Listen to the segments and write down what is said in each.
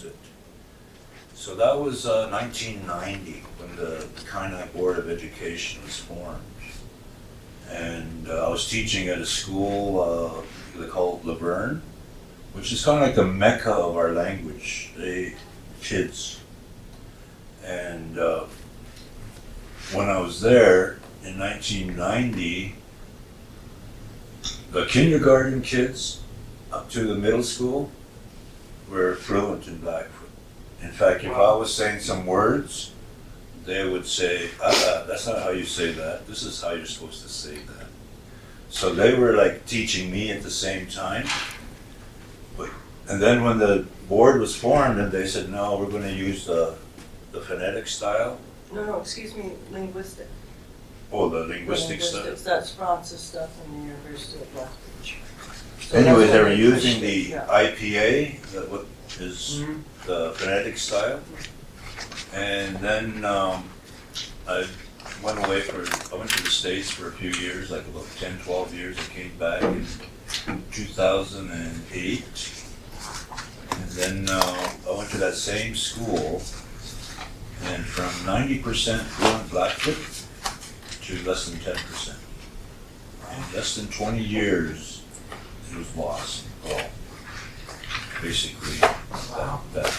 use it. So that was 1990 when the Kainai Board of Education was formed. And I was teaching at a school they call it Laverne, which is kind of like the mecca of our language, the kids. And when I was there in 1990, the kindergarten kids up to the middle school were fluent in Blackfoot. In fact, if I was saying some words, they would say, that's not how you say that. This is how you're supposed to say that. So they were like teaching me at the same time. And then when the board was formed and they said, no, we're going to use the phonetic style. No, excuse me, linguistic. Oh, the linguistic style. That's Francis stuff in the University of Blackfoot. So Anyway, they were using the IPA, what is the phonetic style. And then I went to the States for a few years, like about 10, 12 years. I came back in 2008. And then I went to that same school, and from 90% fluent Blackfoot to less than 10%. In less than 20 years, it was lost. Well, basically, that.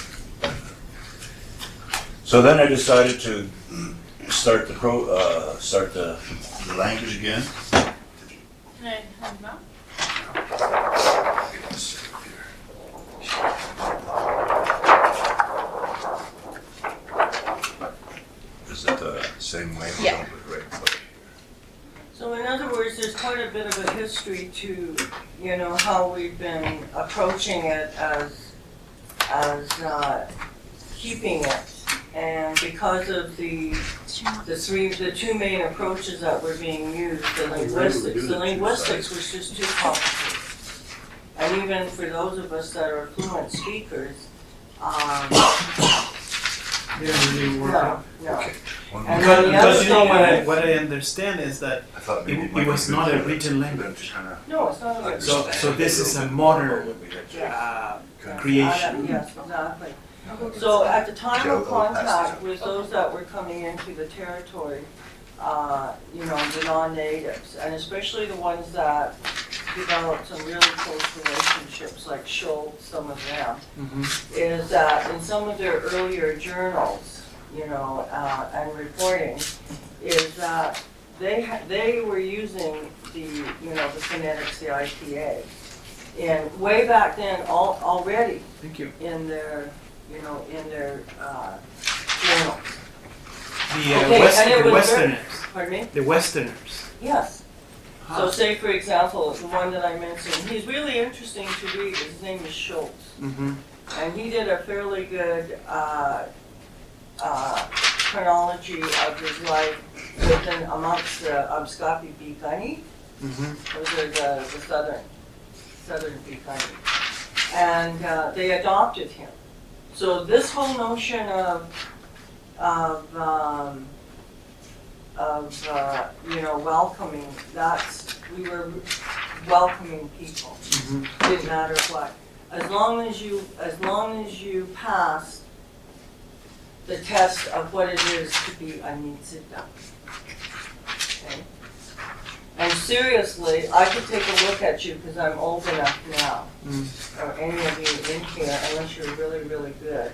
So then I decided to start the language again. Can I have them out? Is it the same way? Yeah. So in other words, there's quite a bit of a history to, how we've been approaching it as keeping it. And because of the two main approaches that were being used, the linguistics was just too complicated. And even for those of us that are fluent speakers, no. Okay. And then the Because other what I understand is that it was not a written language. No, it's not a written. So this is a modern creation. Yes, exactly. So at the time of contact with those that were coming into the territory, the non-natives, and especially the ones that developed some really close relationships, like Sheldon, some of them, is that in some of their earlier journals, and reporting, is that they were using the phonetics, the IPA, and way back then already. Thank you. In their journals. The Westerners. Pardon me? The Westerners. Yes. So say, for example, the one that I mentioned, he's really interesting to read. His name is Schultz. And he did a fairly good chronology of his life within amongst the Abskapi Bikani. Those are the southern Bikani. And they adopted him. So this whole notion of welcoming, we were welcoming people. Didn't matter what. As long as you passed the test of what it is to be a Nitsita. Okay? And seriously, I could take a look at you because I'm old enough now, or any of you in here, unless you're really, really good,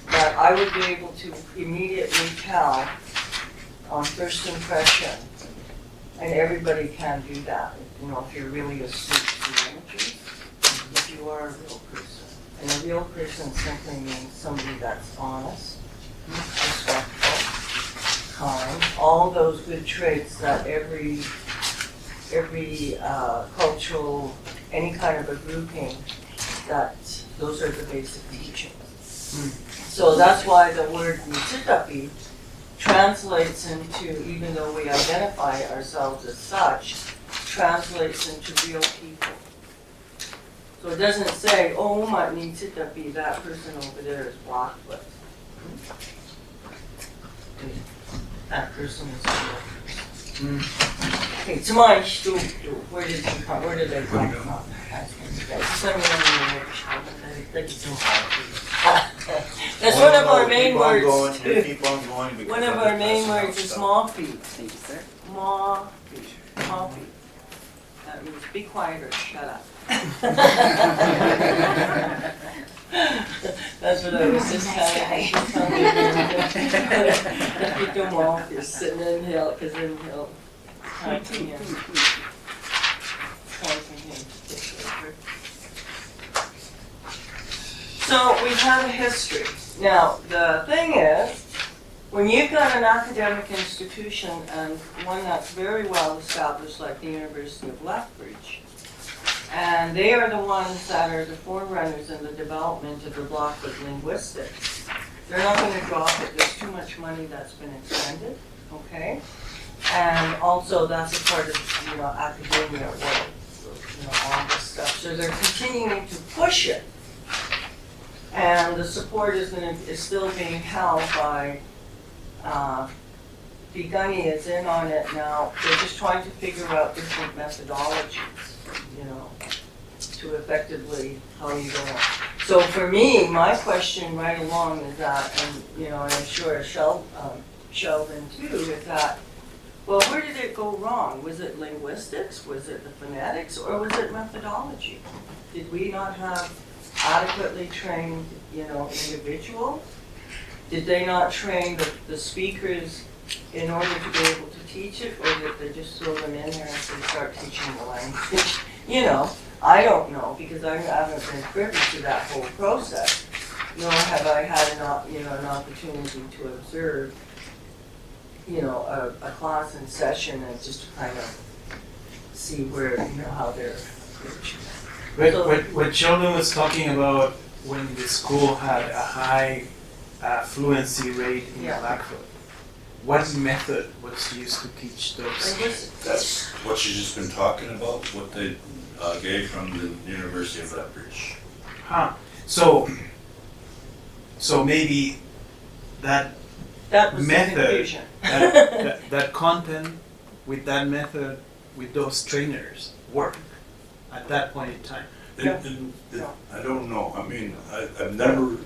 that I would be able to immediately tell on first impression, and everybody can do that, if you're really astute to languages, if you are a real person. And a real person simply means somebody that's honest, respectful, kind, all those good traits that every cultural, any kind of a grouping, those are the basic teachings. So that's why the word Nitsitapi translates into, even though we identify ourselves as such, translates into real people. So it doesn't say, oh, my Nitsitapi, that person over there is Blackfoot. That person is a real person. Okay, zum Beispiel, where did they come from? Just let me know when you're ready. That's one of our main words too. Keep on going. because One of I'm our main passing out words is stuff. small feet. Thank you, sir. Small feet. Small feet. That means be quiet or shut up. That's what I was just telling you. Keep them off. You're sitting in hill, because in hill, taunting him. Taunting him. So we've had a history. Now, the thing is, when you've got an academic institution and one that's very well established, like the University of Lethbridge, and they are the ones that are the forerunners in the development of the Blackfoot linguistics, they're not going to drop it. There's too much money that's been expended, okay? And also that's a part of, academia world, all this stuff. So they're continuing to push it. And the support is still being held by, Gunny is in on it now. They're just trying to figure out different methodologies, to effectively how you go on. So for me, my question right along is that, and I'm sure Sheldon too, is that, well, where did it go wrong? Was it linguistics? Was it the phonetics? Or was it methodology? Did we not have adequately trained, individuals? Did they not train the speakers in order to be able to teach it, or did they just throw them in there and start teaching the language? I don't know, because I haven't been privy to that whole process, nor have I had an opportunity to observe, a class in session and just to kind of see where, how they're approaching it. What Sheldon was talking about when the school had a high fluency rate in Blackfoot, what method was used to teach those? That's what she's just been talking about, what they gave from the University of Lethbridge. So maybe that was method, the confusion. that content with that method, with those trainers, work at that point in time. I don't know. I mean, I've never,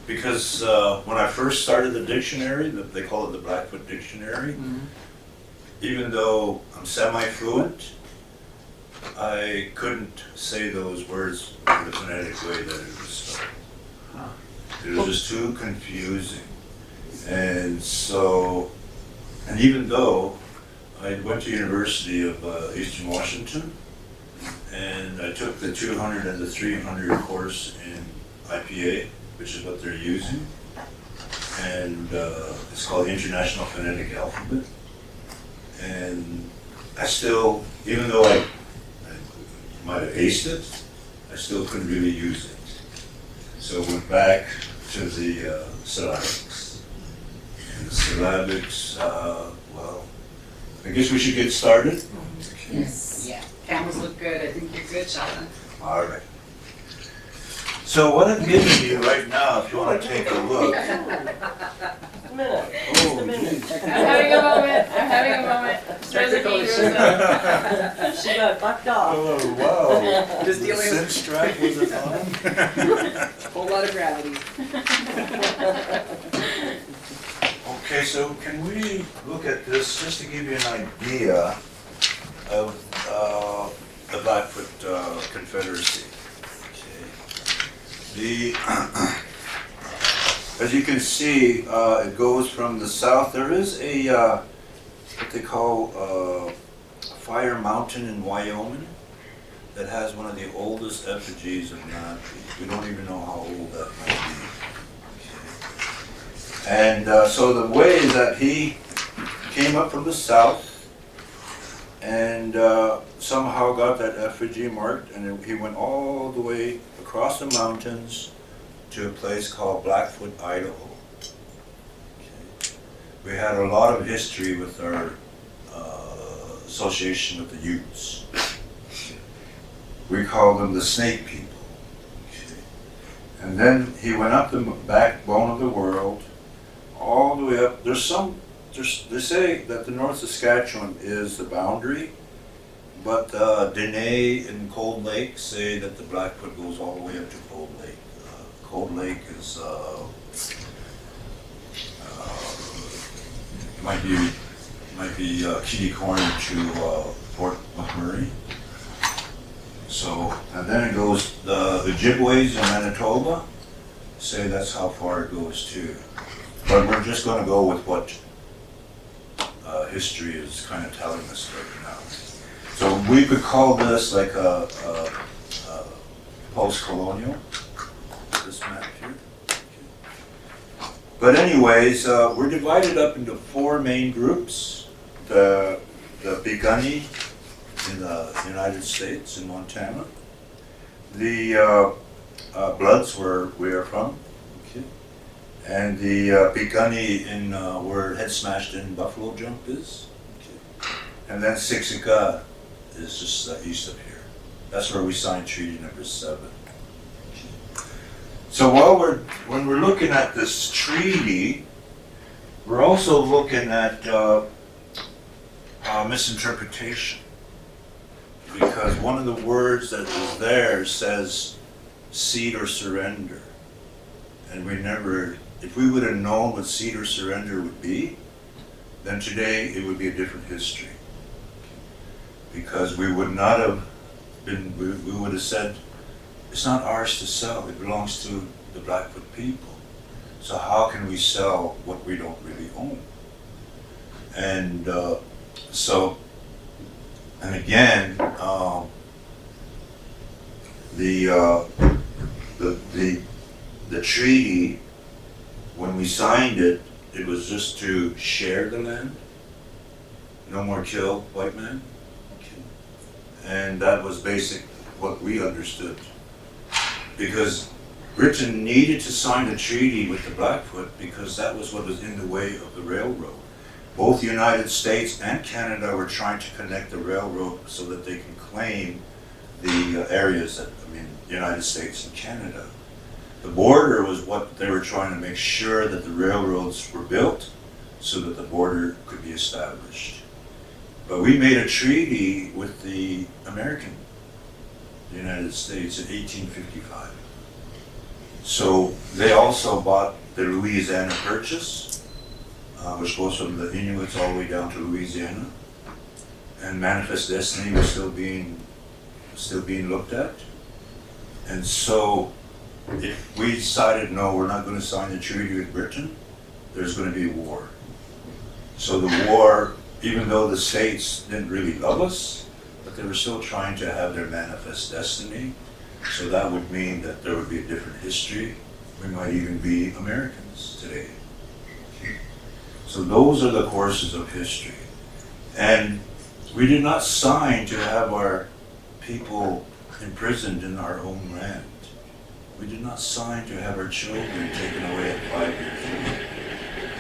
because when I first started the dictionary, they call it the Blackfoot Dictionary, even though I'm semi-fluent, I couldn't say those words in the phonetic way that it was spelled. It was just too confusing. And so, and even though I went to University of Eastern Washington, and I took the 200 and the 300 course in IPA, which is what they're using, and it's called the International Phonetic Alphabet. And I still, even though I might have aced it, I still couldn't really use it. So I went back to the syllabics. And the syllabics, well, I guess we should get started. Yes. Yeah. Cameras look good. I think you're good, Sheldon. All right. So what I'm giving you right now, if you want to take a look. A minute. Oh, a minute. geez. I'm having a moment. Technical Rosie She got bucked off. Oh, wow. Just The dealing with- cinch strap was it on? Whole lot of gravity. Okay, so can we look at this just to give you an idea of the Blackfoot Confederacy? Okay. As you can see, it goes from the south. There is a what they call Fire Mountain in Wyoming that has one of the oldest effigies of Nazi. We don't even know how old that might be. And so the way is that he came up from the south and somehow got that effigy marked, and he went all the way across the mountains to a place called Blackfoot, Idaho. Okay. We had a lot of history with our association with the Utes. Okay. We called them the Snake People. Okay. And then he went up the backbone of the world, all the way up. There's some they say that the North Saskatchewan is the boundary, but Dene and Cold Lake say that the Blackfoot goes all the way up to Cold Lake. Cold Lake is might be kitty corner to Fort McMurray. So, and then it goes, the Ojibways in Manitoba say that's how far it goes too. But we're just gonna go with what history is kind of telling us right now. So we could call this like a post-colonial, this map here. But anyways, we're divided up into 4 main groups. The Piikani in the United States, in Montana. The Bloods, where we are from. Okay. And the Piikani in where Head Smashed In Buffalo Jump is. Okay. And then Siksika is just east of here. That's where we signed Treaty Number 7. Okay. So when we're looking at this treaty, we're also looking at misinterpretation. Because one of the words that is there says cede or surrender. And we never, if we would have known what cede or surrender would be, then today it would be a different history. Because we would not have been, we would have said, it's not ours to sell, it belongs to the Blackfoot people. So how can we sell what we don't really own? And and again, the treaty, when we signed it, it was just to share the land. No more kill white man. And that was basic what we understood. Because Britain needed to sign a treaty with the Blackfoot because that was what was in the way of the railroad. Both the United States and Canada were trying to connect the railroad so that they can claim the areas that, the United States and Canada. The border was what they were trying to make sure that the railroads were built so that the border could be established. But we made a treaty with the United States in 1855. So they also bought the Louisiana Purchase, which goes from the Inuits all the way down to Louisiana, and Manifest Destiny was still being looked at. And so, if we decided no, we're not going to sign the treaty with Britain, there's going to be war. So the war, even though the states didn't really love us, but they were still trying to have their manifest destiny. So that would mean that there would be a different history. We might even be Americans today. So those are the courses of history. And we did not sign to have our people imprisoned in our own land. We did not sign to have our children taken away at 5 years old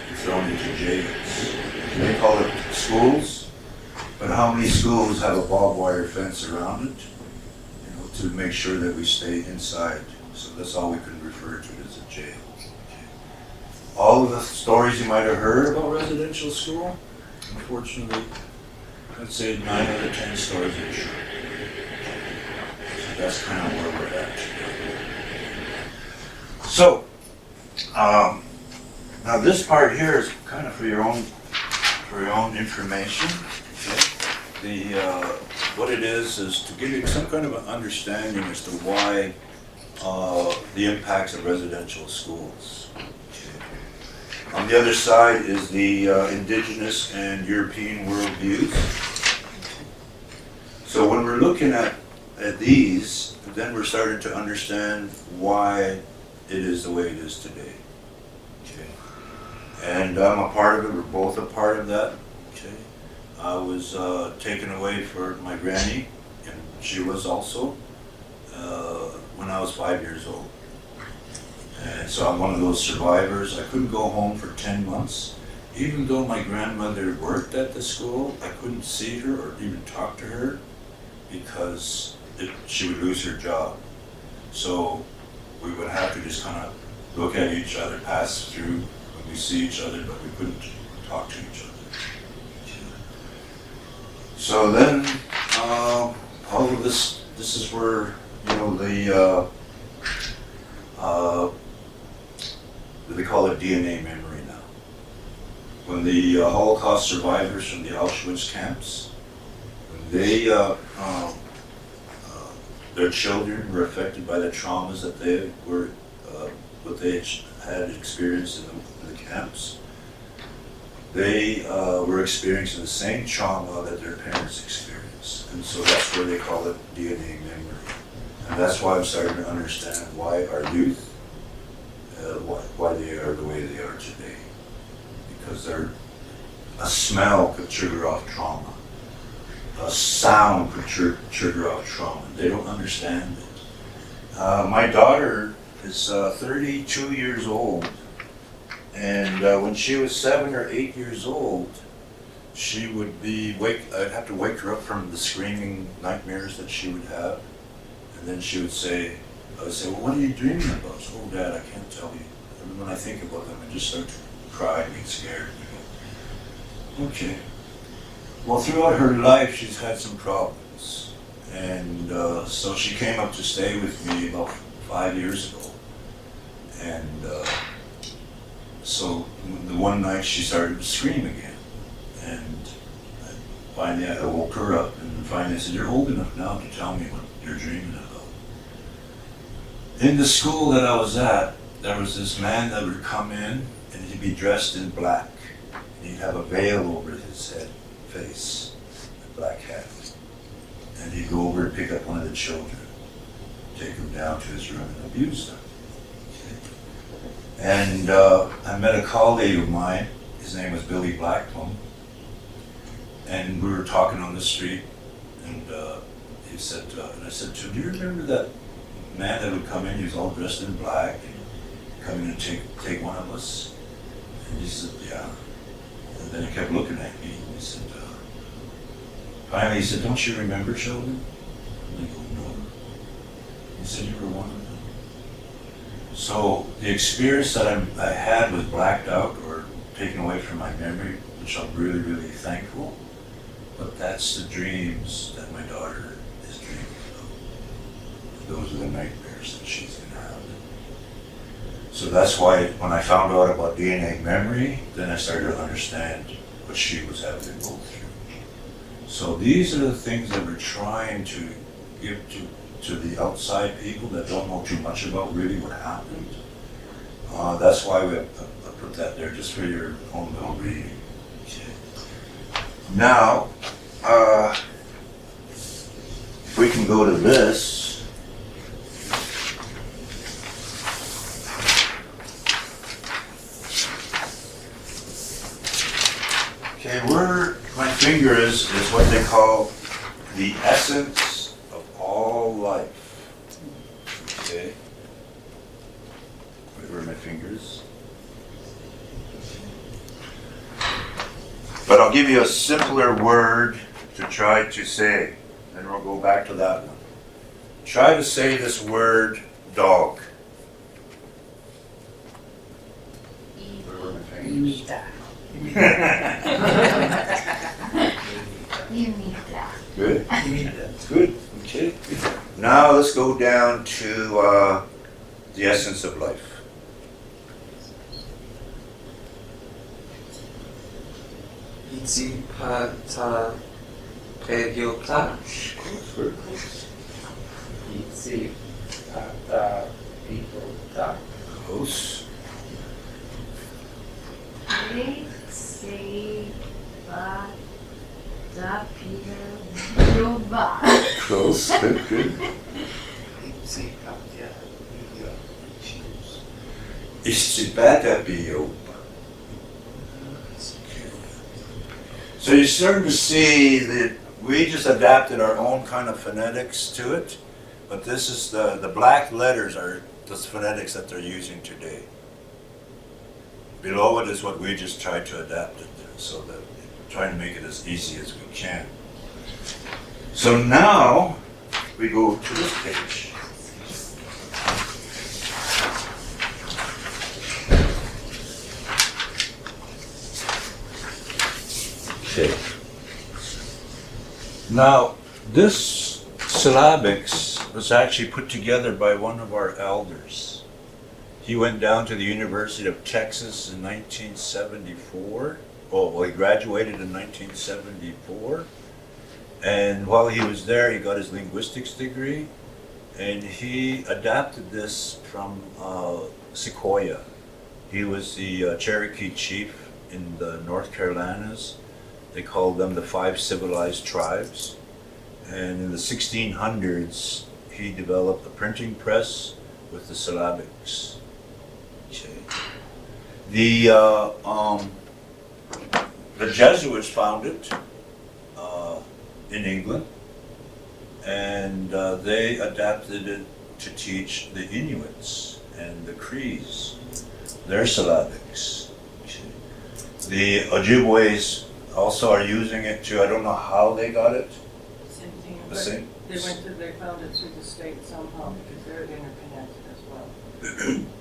and thrown into jails. They call it schools, but how many schools have a barbed wire fence around it, to make sure that we stay inside? So that's all we can refer to as a jail. All of the stories you might have heard about residential school, unfortunately, I'd say 9 out of 10 stories are true. So that's kind of where we're at. So, now this part here is kind of for your own information. Okay? What it is to give you some kind of an understanding as to why the impacts of residential schools. On the other side is the indigenous and European worldviews. So when we're looking at these, then we're starting to understand why it is the way it is today. Okay. And I'm a part of it, we're both a part of that. Okay. I was taken away for my granny, and she was also, when I was 5 years old. And so I'm one of those survivors. I couldn't go home for 10 months. Even though my grandmother worked at the school, I couldn't see her or even talk to her because she would lose her job. So we would have to just kind of look at each other, pass through when we see each other, but we couldn't talk to each other. So then, all of this is where, you know, they call it DNA memory now. When the Holocaust survivors from the Auschwitz camps, when they, their children were affected by the traumas that they were, what they had experienced in the camps, they were experiencing the same trauma that their parents experienced. And so that's where they call it DNA memory. And that's why I'm starting to understand why our youth, why they are the way they are today. Because a smell could trigger off trauma. A sound could trigger off trauma. They don't understand it. My daughter is 32 years old. And when she was 7 or 8 years old, she would I'd have to wake her up from the screaming nightmares that she would have. And then she would say, I would say, well, what are you dreaming about? So, oh, Dad, I can't tell you. And when I think about them, I just start to cry and get scared. And I go, okay. Well, throughout her life, she's had some problems. And so she came up to stay with me about 5 years ago. And so the one night she started to scream again. And finally I woke her up and finally I said, you're old enough now to tell me what you're dreaming about. In the school that I was at, there was this man that would come in and he'd be dressed in black. And he'd have a veil over his face, a black hat. And he'd go over and pick up one of the children, take them down to his room and abuse them. And I met a colleague of mine, his name was Billy Blackfoot, and we were talking on the street, and he said, and I said to him, do you remember that man that would come in, he was all dressed in black, and come in and take one of us? And he said, yeah. And then he kept looking at me, and he said, finally he said, don't you remember, Sheldon? And I go, no. He said, you were one of them. So the experience that I had was blacked out or taken away from my memory, which I'm really, really thankful. But that's the dreams that my daughter is dreaming about. Those are the nightmares that she's going to have. So that's why when I found out about DNA memory, then I started to understand what she was having to go through. So these are the things that we're trying to give to the outside people that don't know too much about really what happened. That's why I put that there, just for your own little reading. Okay. Now, if we can go to this. Okay, where my finger is what they call the essence of all life. Okay. Where are my fingers? But I'll give you a simpler word to try to say, and we'll go back to that one. Try to say this word, dog. Where are my fingers? Good? Good. Okay. Now let's go down to the essence of life. Itsipata Pegyota. Itsipata Pegyota. Close. Close. Good, good. Itsipata Pegyota. So you're starting to see that we just adapted our own kind of phonetics to it, but this is the black letters are the phonetics that they're using today. Below it is what we just tried to adapt it to, so that we're trying to make it as easy as we can. So now we go to this page. Okay. Now, this syllabics was actually put together by one of our elders. He went down to the University of Texas in 1974. Well, he graduated in 1974. And while he was there, he got his linguistics degree. And he adapted this from Sequoia. He was the Cherokee chief in the North Carolinas. They called them the 5 civilized tribes. And in the 1600s, he developed a printing press with the syllabics. Okay. The Jesuits found it in England, and they adapted it to teach the Inuits and the Crees their syllabics. Okay. The Ojibways also are using it too. I don't know how they got it. Same thing, The but same. they found it through the state somehow because they're interconnected as well.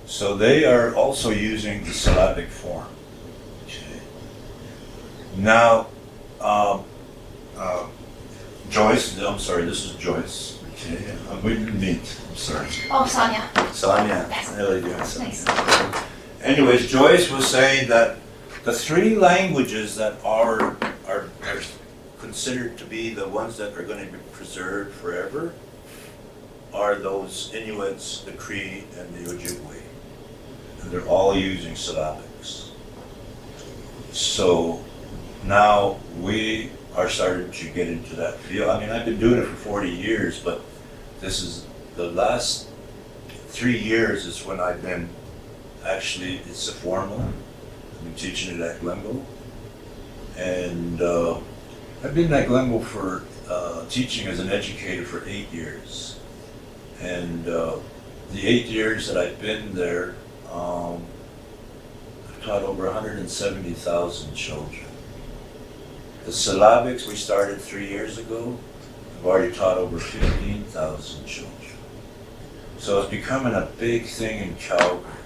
So they are also using the syllabic form. Okay. Now, Joyce, I'm sorry, this is Joyce. Okay, we didn't meet. I'm sorry. Oh, Sonia. Sonia. Yes. How are you doing, Sonia? Nice. Anyways, Joyce was saying that the 3 languages that are considered to be the ones that are going to be preserved forever are those Inuits, the Cree, and the Ojibwe. And they're all using syllabics. So now we are starting to get into that field. I mean, I've been doing it for 40 years, but this is the last 3 years is when I've been actually, it's a formal. I've been teaching it at Glenville. And I've been at Glenville for teaching as an educator for 8 years. And the 8 years that I've been there, I've taught over 170,000 children. The syllabics we started 3 years ago, I've already taught over 15,000 children. So it's becoming a big thing in Calgary.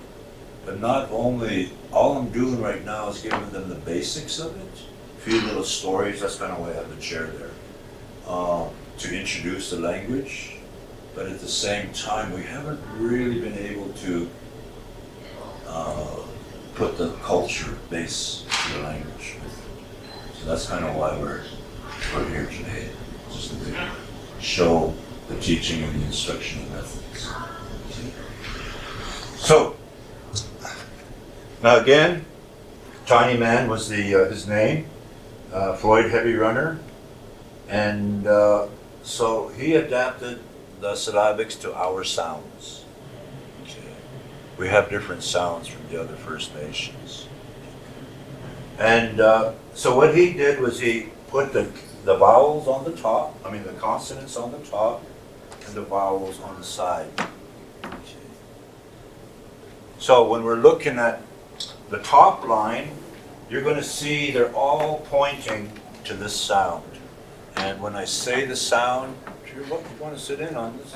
But not only, all I'm doing right now is giving them the basics of it, a few little stories, that's kind of why I have the chair there, to introduce the language. But at the same time, we haven't really been able to put the culture base to the language. So that's kind of why we're here today, just to show the teaching and the instructional methods. So, now again, Tiny Man was his name, Floyd Heavy Runner, and so he adapted the syllabics to our sounds. Okay. We have different sounds from the other First Nations. And so what he did was he put the vowels on the top, the consonants on the top, and the vowels on the side. Okay. So when we're looking at the top line, you're going to see they're all pointing to this sound. And when I say the sound, you want to sit in on this?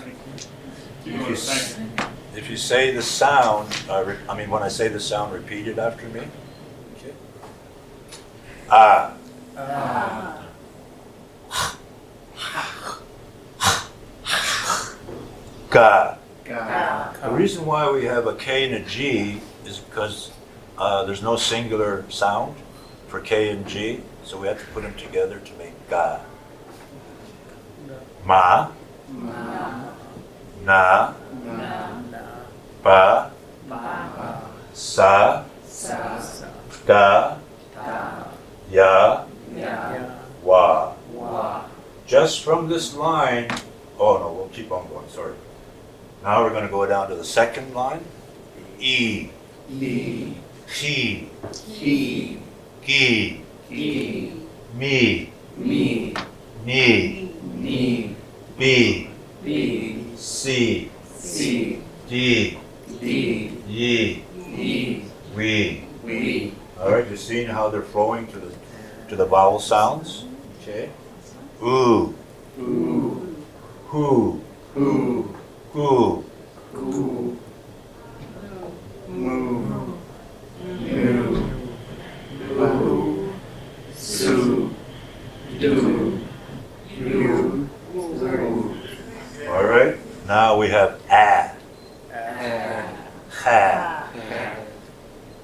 If you say the sound, when I say the sound, repeat it after me. Okay. Ah. Ah. Ga. Ah. The reason why we have a K and a G is because there's no singular sound for K and G, so we have to put them together to make ga. Ma. Na. Ba. Sa. Da. Ya. Wa. Just from this line, oh no, we'll keep on going, sorry. Now we're going to go down to the second line. E. He. Gi. Me. Ni. B. C. D. Ye. We. All right, you're seeing how they're flowing to the vowel sounds. Okay. Ooh. Who. Who.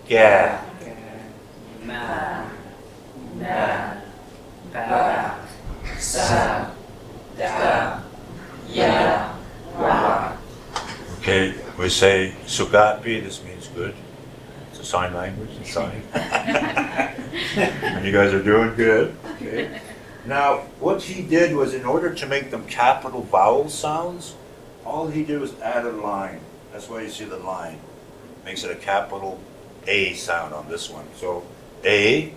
ga, Ma, na, ba, sa, da, ya, wa. Okay, we say sugapi, this means good. It's a sign language, it's a sign. And you guys are doing good. Okay. Now, what he did was, in order to make them capital vowel sounds, all he did was add a line. That's why you see the line. Makes it a capital A sound on this one. So, A,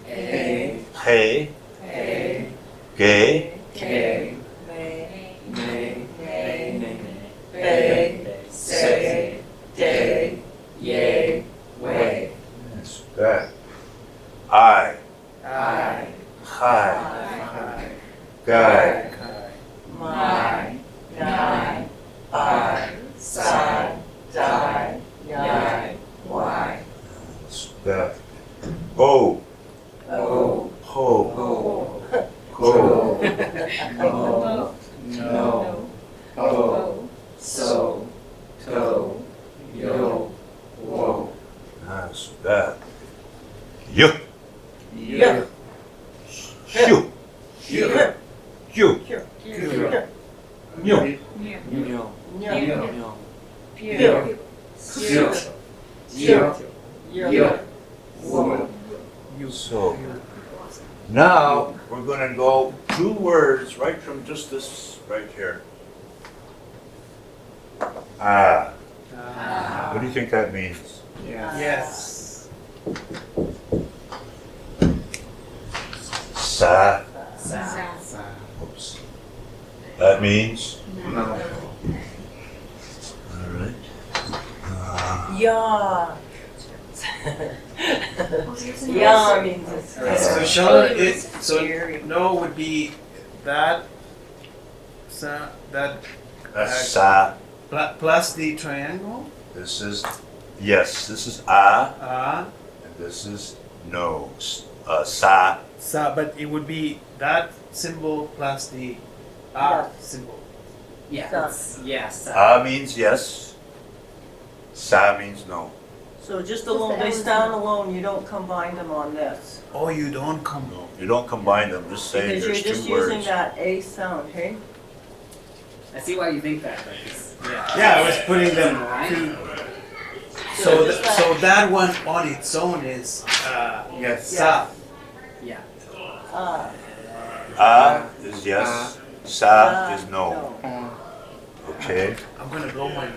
A, he, A, ge, K, May, May, nay, Bay, Say, Day, Yay, Way. Yes, that. I, I, hi, I, guy, my, Nine, I, Sai, Die, Yai, Y. that. O, O, ho, O, ho. No, no, O, So, To, Yo, Wo. That's that. Yo, Yeah. shoo, Yeah. you, Here. you. Nyo. Nyo. Nyo. Yo. Yo. Yo. Yo. Wo. So, now we're gonna go 2 words right from just this right here. Ah, what do you think that means? Yes. Sa, Sa. oops. That means? No. All right. Yeah. Yeah means it's So scary. Sheldon, so Scary. no would be that, that That's sa. plus the triangle. This is, yes, this is ah, Ah, and this is no. Sa, but it would be that symbol plus the symbol. Yes. Yes. ah means yes. Sa means no. So just alone, they stand alone, you don't combine them on this. Oh, you don't come. No, you don't combine them, just say Because you're there's just 2 using words. that A sound, hey? I see why you think that, but it's Yeah, I was putting them Right. to. So just that- So that one on its own is Yes. sa. yeah. Ah is yes, sa is no. Okay? I'm gonna blow my.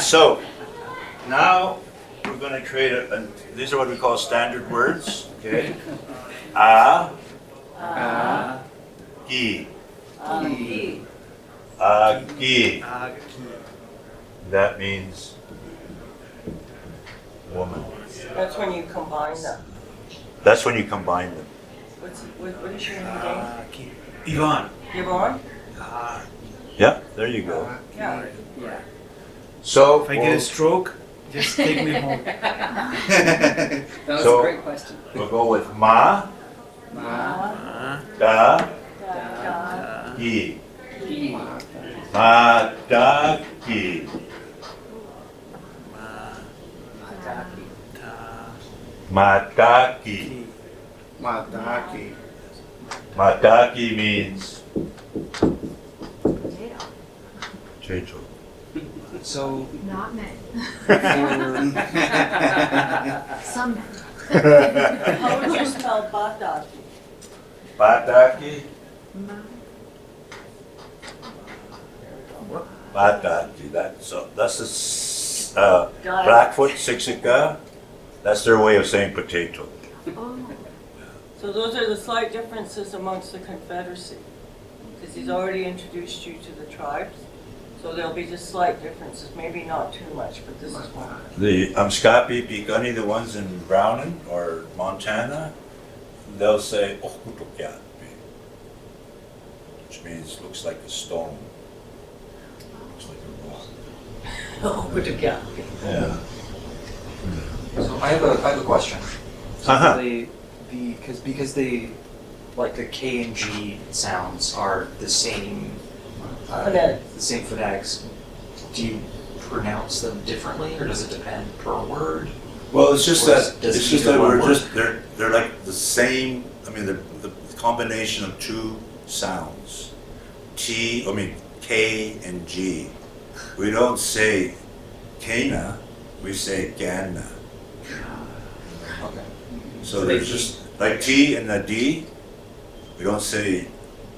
So, now we're going to create these are what we call standard words. Okay? A, gi, E. agi. Aki. That means woman. That's when you combine them. That's when you combine them. What is your name again? Aki. Yvonne. Yvonne? Ah. Yeah, there you go. Yeah. Yeah. So, If I get a stroke, just take me home. That was So- a great question. we'll go with ma, Ah. da, Da. gi. Ki. Ma, da, gi. Mataki. Mataki. Mataki. Mataki means potato. So, Not men. for, Some men. How would you spell bataki? Bataki? What? Bataki. That's a Dialect. Blackfoot, Siksika. That's their way of saying potato. Oh, So those are the slight differences amongst the Confederacy. Because he's already introduced you to the tribes. So there'll be just slight differences, maybe not too much, but this is one. The Amskapi, Picani, the ones in Browning or Montana, they'll say Okutokyatpi, which means looks like a stone. Looks like a rock. Oh, good to get. Yeah. So I have a question. So Uh-huh. because they like the K and G sounds are the same Phonetics. the same phonetics. Do you pronounce them differently, or does it depend per word? Well, it's just Or that, does it's just either that one we're work? just, they're like the same, I mean, they're the combination of two sounds. K and G. We don't say Kana, we say Gana. Okay. So there's just, like T and the D, we don't say,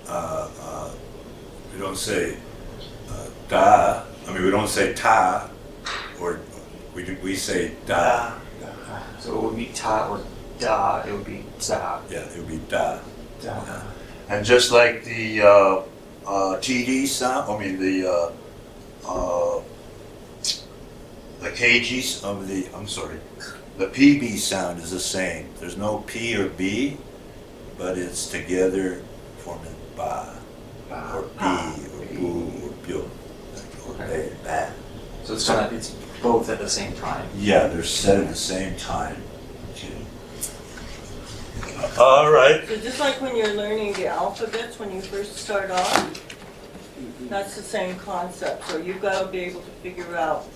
da, I mean, we don't say ta, or we say da. So it would be ta or da, it would be za. Yeah, it would be da. Da. And just like the TD sound, I mean the KGs of the, I'm sorry, the PB sound is the same. There's no P or B, but it's together forming ba, or B, or boo, or byo. Okay. Ba. So it's both at the same time. Yeah, they're said at the same time. All right. So just like when you're learning the alphabets when you first start off, that's the same concept. So you've got to be able to figure out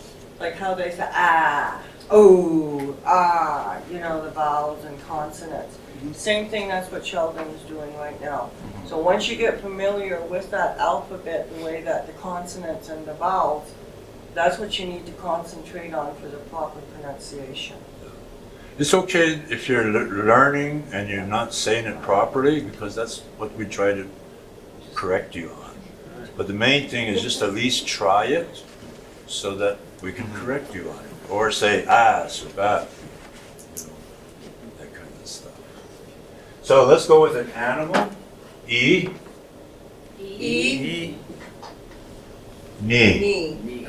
like how they say ah, oh, ah, you know, the vowels and consonants. Same thing, that's what Sheldon is doing right now. So once you get familiar with that alphabet, the way that the consonants and the vowels, that's what you need to concentrate on for the proper pronunciation. It's okay if you're learning and you're not saying it properly, because that's what we try to correct you on. But the main thing is just at least try it so that we can correct you on it. Or say as or that, you know, that kind of stuff. So let's go with an animal. E. E, Ni. ni, Ni.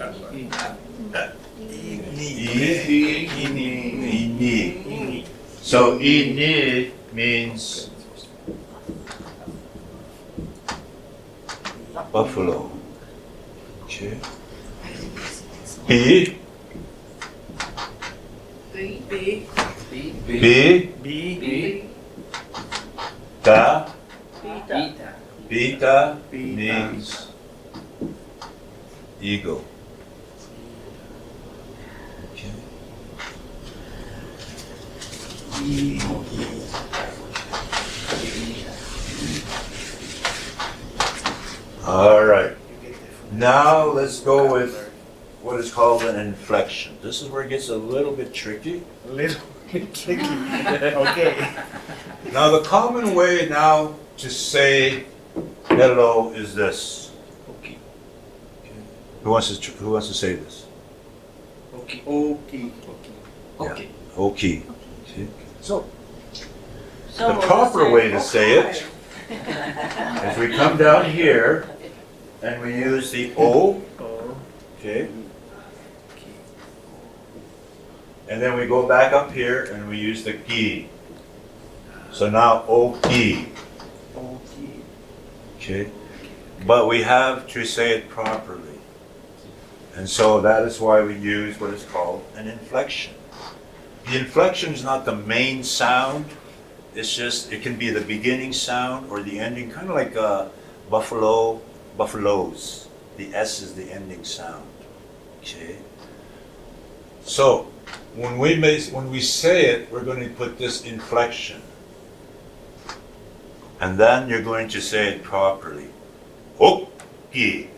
So ni means buffalo. Okay. B. B, B. Da. beta. Beta means eagle. Okay. All right. Now let's go with what is called an inflection. This is where it gets a little bit tricky. A little bit tricky. Okay. Now the common way now to say hello is this. Okay. Who wants to say this? Okay. Okay. Okay. Okay. Okay. So Some the will proper say, way to say it is we come down here and we use the O, Oh. okay? And then we go back up here and we use the ki. So now O-ki, Okay. okay? But we have to say it properly. And so that is why we use what is called an inflection. The inflection is not the main sound. It's just, it can be the beginning sound or the ending, kind of like buffaloes. The S is the ending sound. Okay? So, when we say it, we're going to put this inflection. And then you're going to say it properly. Okay.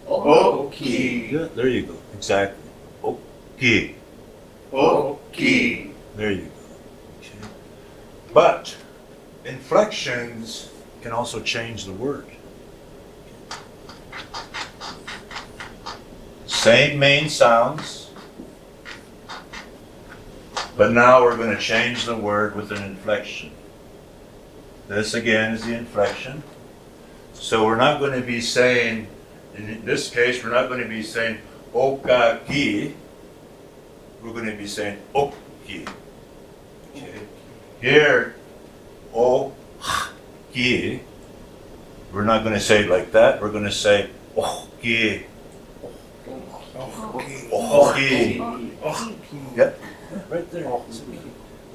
Okay. Yeah, there you go. Exactly. Okay. Okay. There you go. Okay. But inflections can also change the word. Same main sounds, but now we're going to change the word with an inflection. This again is the inflection. So we're not going to be saying, in this case, we're not going to be saying okaki. We're going to be saying oki. Okay. Here, o-ki. We're not going to say it like that. We're going to say oki. Oki. Yep. Right there.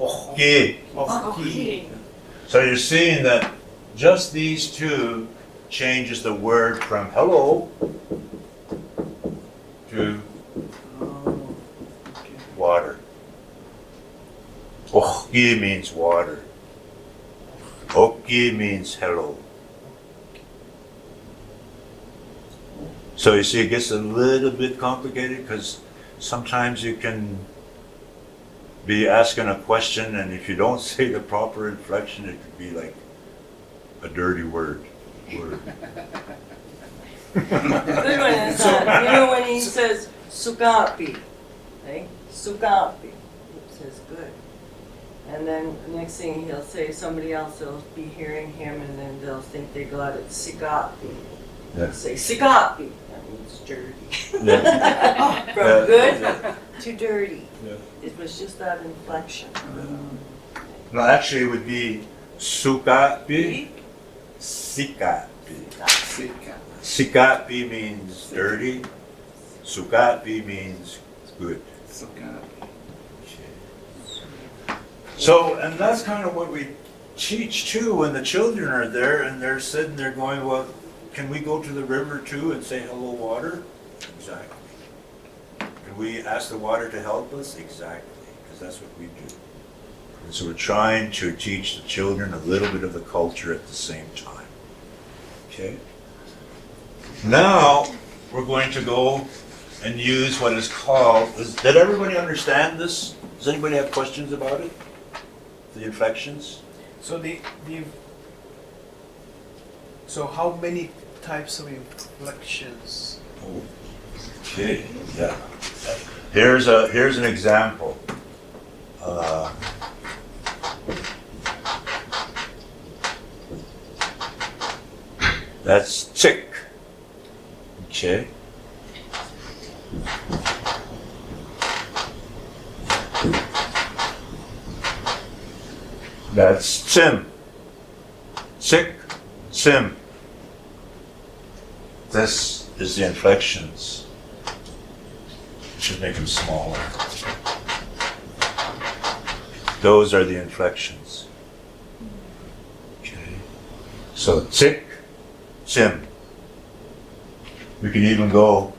Oki. Okay. So you're seeing that just these two changes the word from hello to Oh, okay. water. Oki means water. Oki means hello. So you see, it gets a little bit complicated because sometimes you can be asking a question, and if you don't say the proper inflection, it could be like a dirty word. Good one is that, you know, when he says sukapi, right? Sukapi, he says good. And then next thing he'll say, somebody else will be hearing him and then they'll think they got it, sikapi. Yeah. Say sikapi, that means dirty. Yeah. From Yeah. good to dirty. Yeah. It was just that inflection. No, actually, it would be sukapi, sikapi. Sika. Sikapi means dirty. Sukapi means good. Sika. So, and that's kind of what we teach too when the children are there and they're sitting there going, well, can we go to the river too and say hello, water? Exactly. Can we ask the water to help us? Exactly, because that's what we do. And so we're trying to teach the children a little bit of the culture at the same time. Okay? Now, we're going to go and use what is called, did everybody understand this? Does anybody have questions about it? The inflections? So so how many types of inflections? Okay, yeah. Here's an example. That's chick. Okay. That's sim. Chick, sim. This is the inflections. Should make them smaller. Those are the inflections. Okay. So chick, sim. We can even go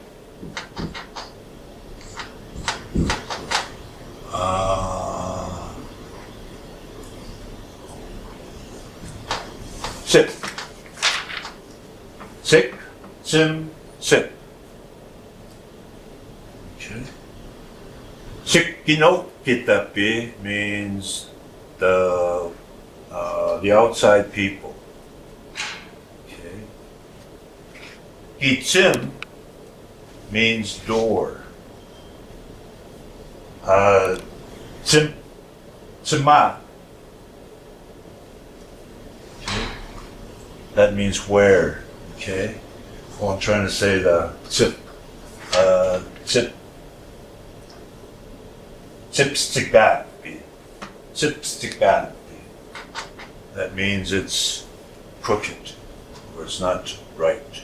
sip. Sick, sim, sip. Okay. Sikkinokitapi means the outside people. Okay. Kitsim means door. Tsima. Okay. That means where. Okay. Well, I'm trying to say the Tsipstigapi. Tsipstigapi. That means it's crooked, or it's not right.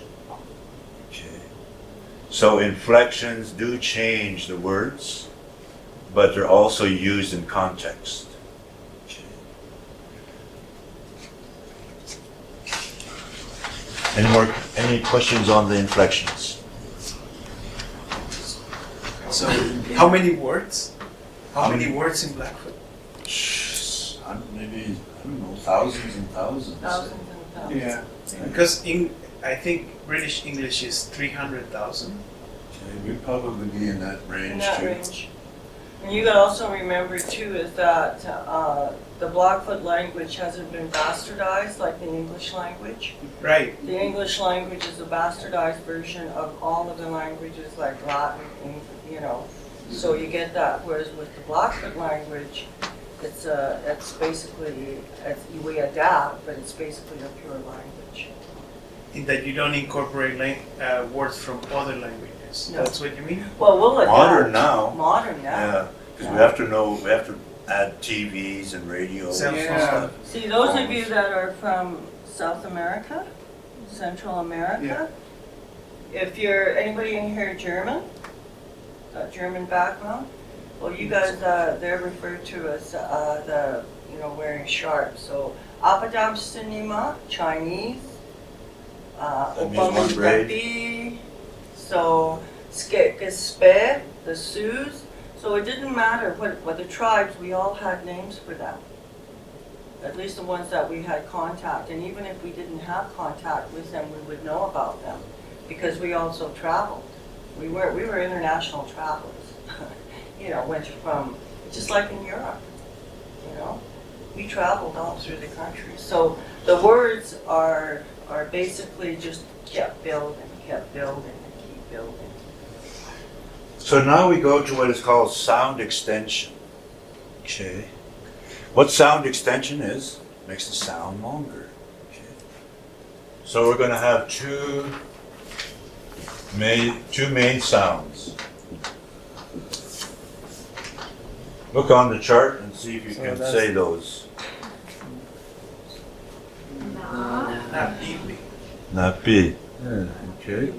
Okay. So inflections do change the words, but they're also used in context. Okay. Any questions on the inflections? So how many words? How many words in Blackfoot? Maybe, I don't know, thousands and thousands. Thousands and thousands. Yeah, because I think British English is 300,000. Okay, we'd probably be in that range In that too. range. And you gotta also remember too is that the Blackfoot language hasn't been bastardized like the English language. Right. The English language is a bastardized version of all of the languages like Latin, you know. So you get that. Whereas with the Blackfoot language, it's basically we adapt, but it's basically a pure language. In that you don't incorporate words from other languages. No. That's what you mean? Well, we'll adapt. Modern now. Modern now. Yeah, because we have to add TVs and radios Cell and phone. stuff. See, those of you that are from South America, Central America, if you're anybody in here German, got German background, well, you guys, they're referred to as wearing sharps. So, Apadam Cinema, Chinese, means one braid. Opamitapi. So, Skekespe, the Sioux. So it didn't matter what the tribes, we all had names for them. At least the ones that we had contact. And even if we didn't have contact with them, we would know about them because we also traveled. We were international travelers. Went from, just like in Europe, we traveled all through the country. So the words are basically just kept building, and keep building. So now we go to what is called sound extension. Okay. What sound extension is, makes the sound longer. Okay. So we're going to have two main sounds. Look on the chart and see if you So can that's- say those. Not deeply. Not B. Okay.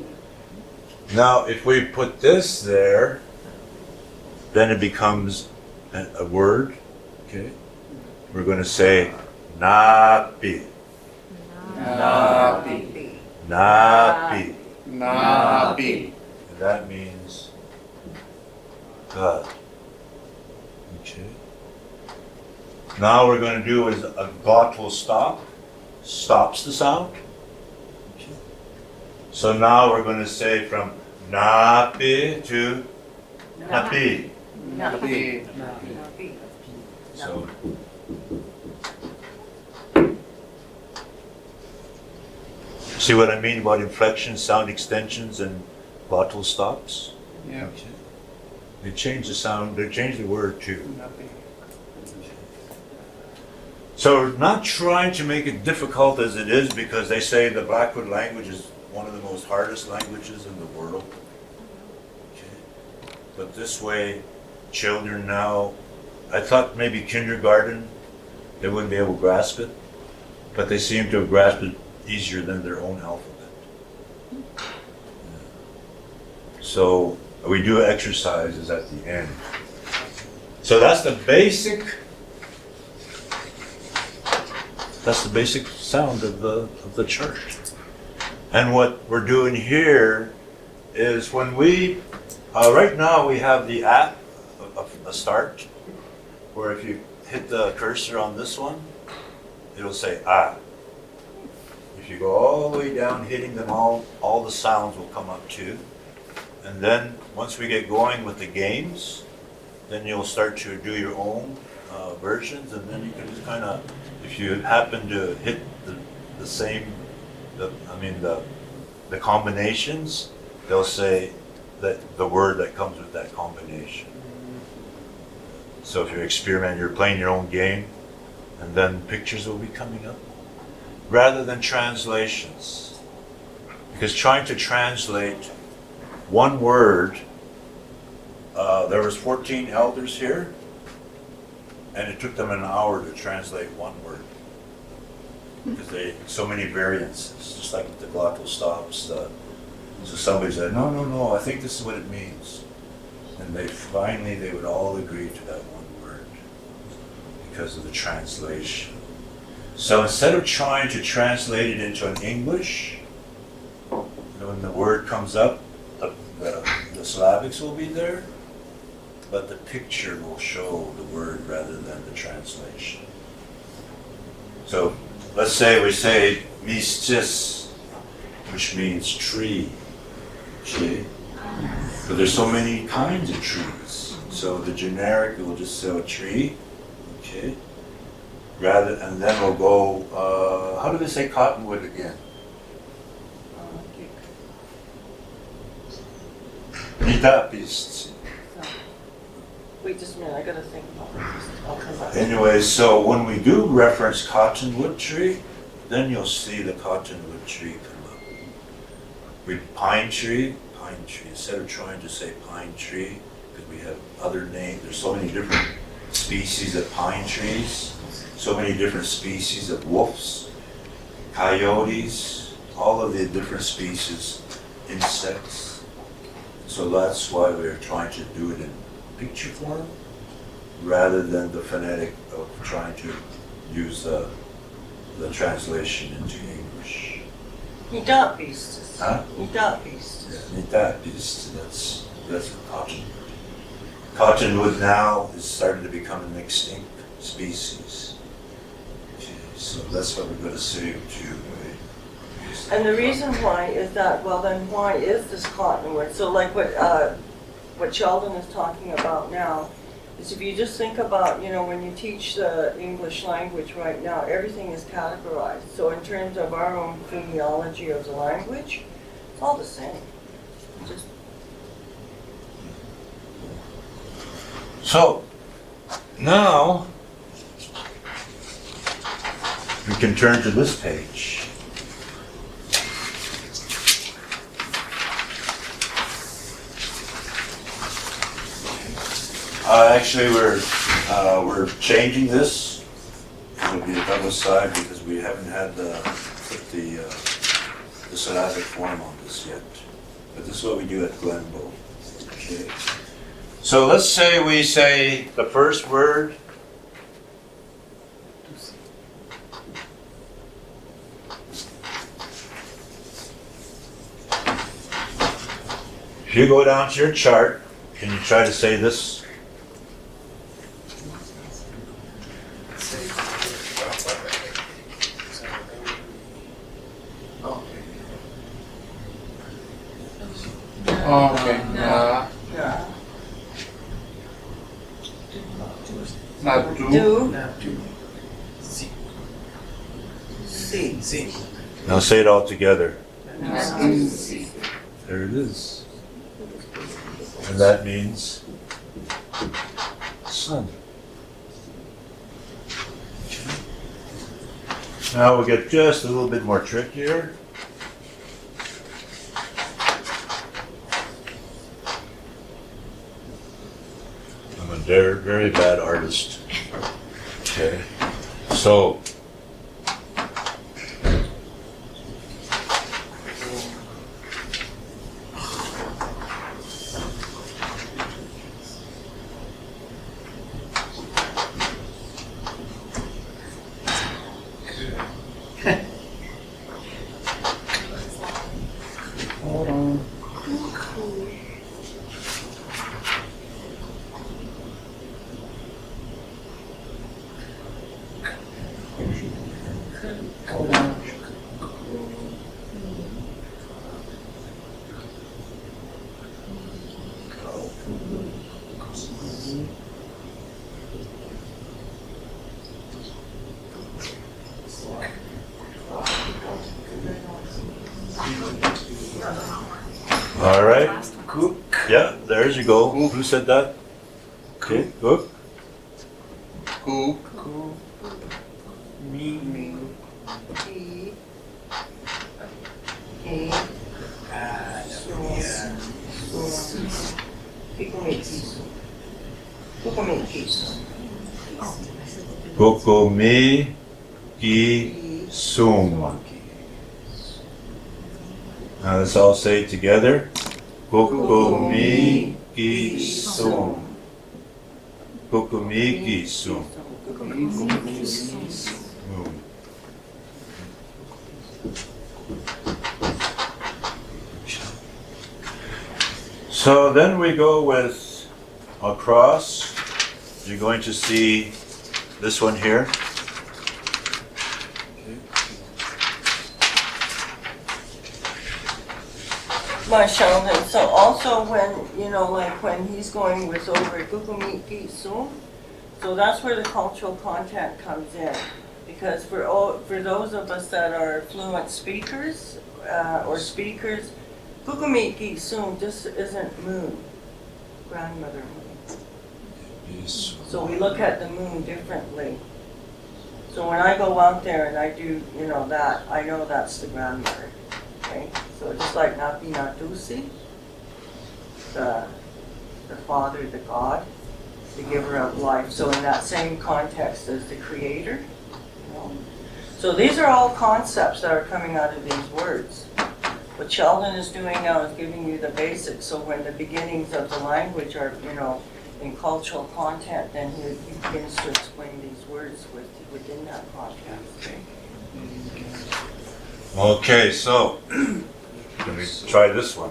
Now, if we put this there, then it becomes a word. Okay. We're going to say napi. Napi. Napi. Napi. And that means God. Okay. Now we're going to do is a glottal stop. Stops the sound. Okay. So now we're going to say from napi to napi. Napi. So see what I mean about inflection, sound extensions, and glottal stops? Yeah. Okay. They change the sound, they change the word too. Napi. So we're not trying to make it difficult as it is because they say the Blackfoot language is one of the most hardest languages in the world. Okay. But this way, children now, I thought maybe kindergarten, they wouldn't be able to grasp it, but they seem to have grasped it easier than their own alphabet. Yeah. So we do exercises at the end. So that's the basic sound of the church. And what we're doing here is when we, right now we have the app, a start, where if you hit the cursor on this one, it'll say ah. If you go all the way down hitting them all the sounds will come up too. And then once we get going with the games, then you'll start to do your own versions, and then you can just kind of, if you happen to hit the combinations, they'll say that the word that comes with that combination. So if you're experimenting, you're playing your own game, and then pictures will be coming up, rather than translations. Because trying to translate one word, there was 14 elders here, and it took them an hour to translate one word. Because they so many variances, just like with the glottal stops. So somebody said, no, I think this is what it means. And they would all agree to that one word because of the translation. So instead of trying to translate it into an English, when the word comes up, the Slavics will be there, but the picture will show the word rather than the translation. So let's say we say mistis, which means tree. Okay? But there's so many kinds of trees. So the generic will just say a tree. Okay? And then we'll go, how do they say cottonwood again? Nitapist. Wait just a minute, I gotta think about this. I'll come back. Anyway, so when we do reference cottonwood tree, then you'll see the cottonwood tree come up. With pine tree, instead of trying to say pine tree, because we have other names, there's so many different species of pine trees, so many different species of wolves, coyotes, all of the different species, insects. So that's why we're trying to do it in picture form, rather than the phonetic of trying to use the translation into English. Niet beasts. Huh? Niet beasts. Need that piece, that's cotton. Cottonwood now is starting to become an extinct species. Okay, so that's what we're gonna save too, right? And the reason why is that, well then why is this cottonwood? So like what Sheldon is talking about now is if you just think about, when you teach the English language right now, everything is categorized. So in terms of our own phonology of the language, it's all the same. Just So, now, we can turn to this page. Actually, we're changing this. It'll be a double side because we haven't had put the syllabic form on this yet. But this is what we do at Glenbow. Okay. So let's say we say the first word. If you go down to your chart, can you try to say this? Okay. yeah. Not do. Do, Now do. See. see. See. Now say it all together. See. There it is. And that means sun. Now we'll get just a little bit more trickier. I'm a very, very bad artist. Okay. So, Hold on. Hold on. all right. Cook. Yeah, there you go. Who said that? Okay, good. Cook. Me. Me. E. E. Yeah. People make peace. People make peace. Kokomi ki sum. Now let's all say it together. Kokomi ki sum. Kokomi ki sum. So then we go with across. You're going to see this one here. My Sheldon, so also when, like when he's going with over Google Meet Pete Zoom, so that's where the cultural content comes in. Because for those of us that are fluent speakers, or speakers, Google Meet Pete Zoom just isn't moon, grandmother moon. So we look at the moon differently. So when I go out there and I do, that, I know that's the grandmother. Okay? So just like Napi Natusi, the Father, the God, the giver of life. So in that same context as the Creator. So these are all concepts that are coming out of these words. What Sheldon is doing now is giving you the basics. So when the beginnings of the language are, in cultural content, then he begins to explain these words within that context. Okay, so let me try this one.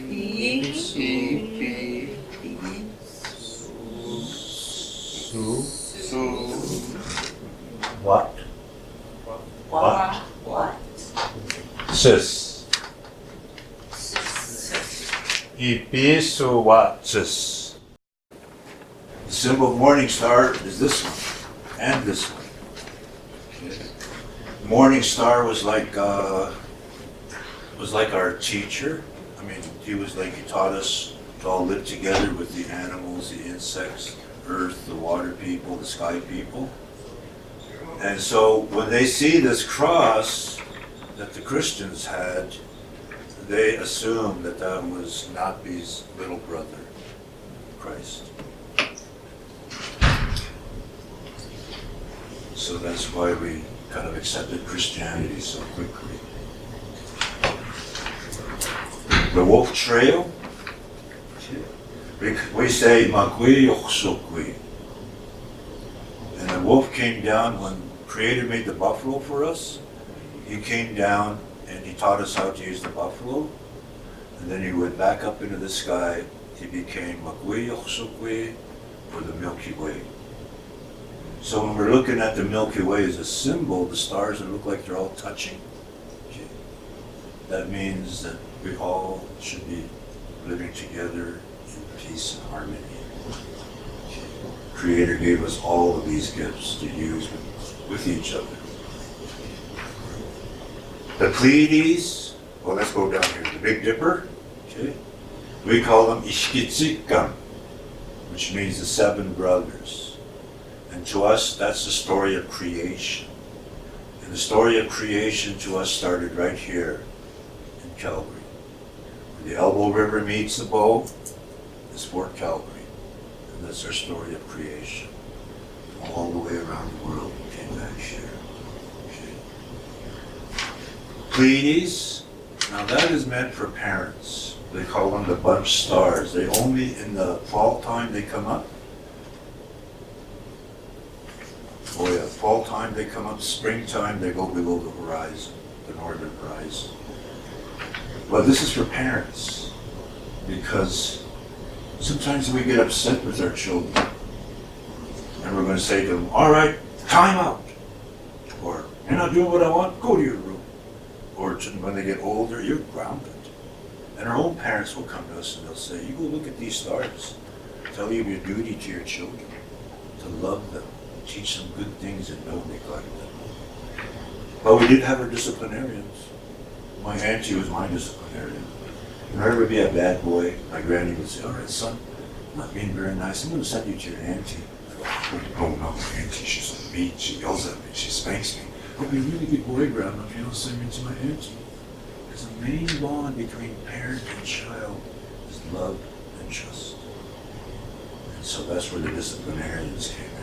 E, What? what? What? Sis. Ipisuwatsis. The symbol of morning star is this one and this one. Morning star was like our teacher. I mean, he taught us to all live together with the animals, the insects, earth, the water people, the sky people. And so when they see this cross that the Christians had, they assume that that was Napi's little brother, Christ. So that's why we kind of accepted Christianity so quickly. The Wolf Trail, we say Magui Yoksukwi. And the wolf came down when Creator made the buffalo for us. He came down and he taught us how to use the buffalo. And then he went back up into the sky. He became Magui Yoksukwi, or the Milky Way. So when we're looking at the Milky Way as a symbol, the stars that look like they're all touching, that means that we all should be living together in peace and harmony. Creator gave us all of these gifts to use with each other. The Pleiades, well, let's go down here. The Big Dipper, okay? We call them Ishkitsikam, which means the 7 brothers. And to us, that's the story of creation. And the story of creation to us started right here in Calgary. Where the Elbow River meets the Bow is Fort Calgary. And that's our story of creation. All the way around the world, we came back here. Okay. Pleiades, now that is meant for parents. They call them the bunch stars. They only, in the fall time, they come up. Oh yeah, fall time they come up, springtime they go below the horizon, the northern horizon. But this is for parents, because sometimes we get upset with our children. And we're going to say to them, all right, time out. Or, you're not doing what I want, go to your room. Or when they get older, you're grounded. And our own parents will come to us and they'll say, you go look at these stars. Tell you your duty to your children, to love them. Teach them good things and don't neglect them. But we did have our disciplinarians. My auntie was my disciplinarian. Whenever would be a bad boy, my granny would say, all right, son, I'm not being very nice. I'm going to send you to your auntie. I go, oh no, my auntie, she's so mean. She yells at me. She spanks me. I'll be a really good boy, Grandma, if you don't send me to my auntie. Because the main bond between parent and child is love and trust. And so that's where the disciplinarians came in.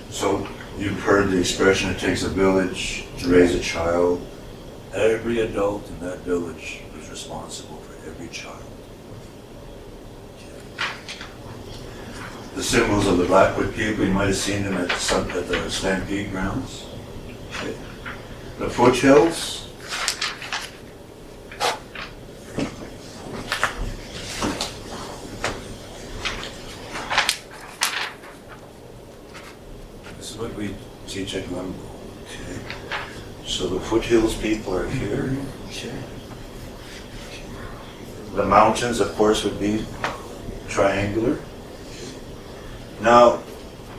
So you've heard the expression, it takes a village to raise a child. Every adult in that village is responsible for every child. The symbols of the Blackfoot people, you might have seen them at the Stampede grounds. Okay. The foothills. This is what we teach at Glenville. Okay. So the foothills people are here. Okay. The mountains, of course, would be triangular. Now,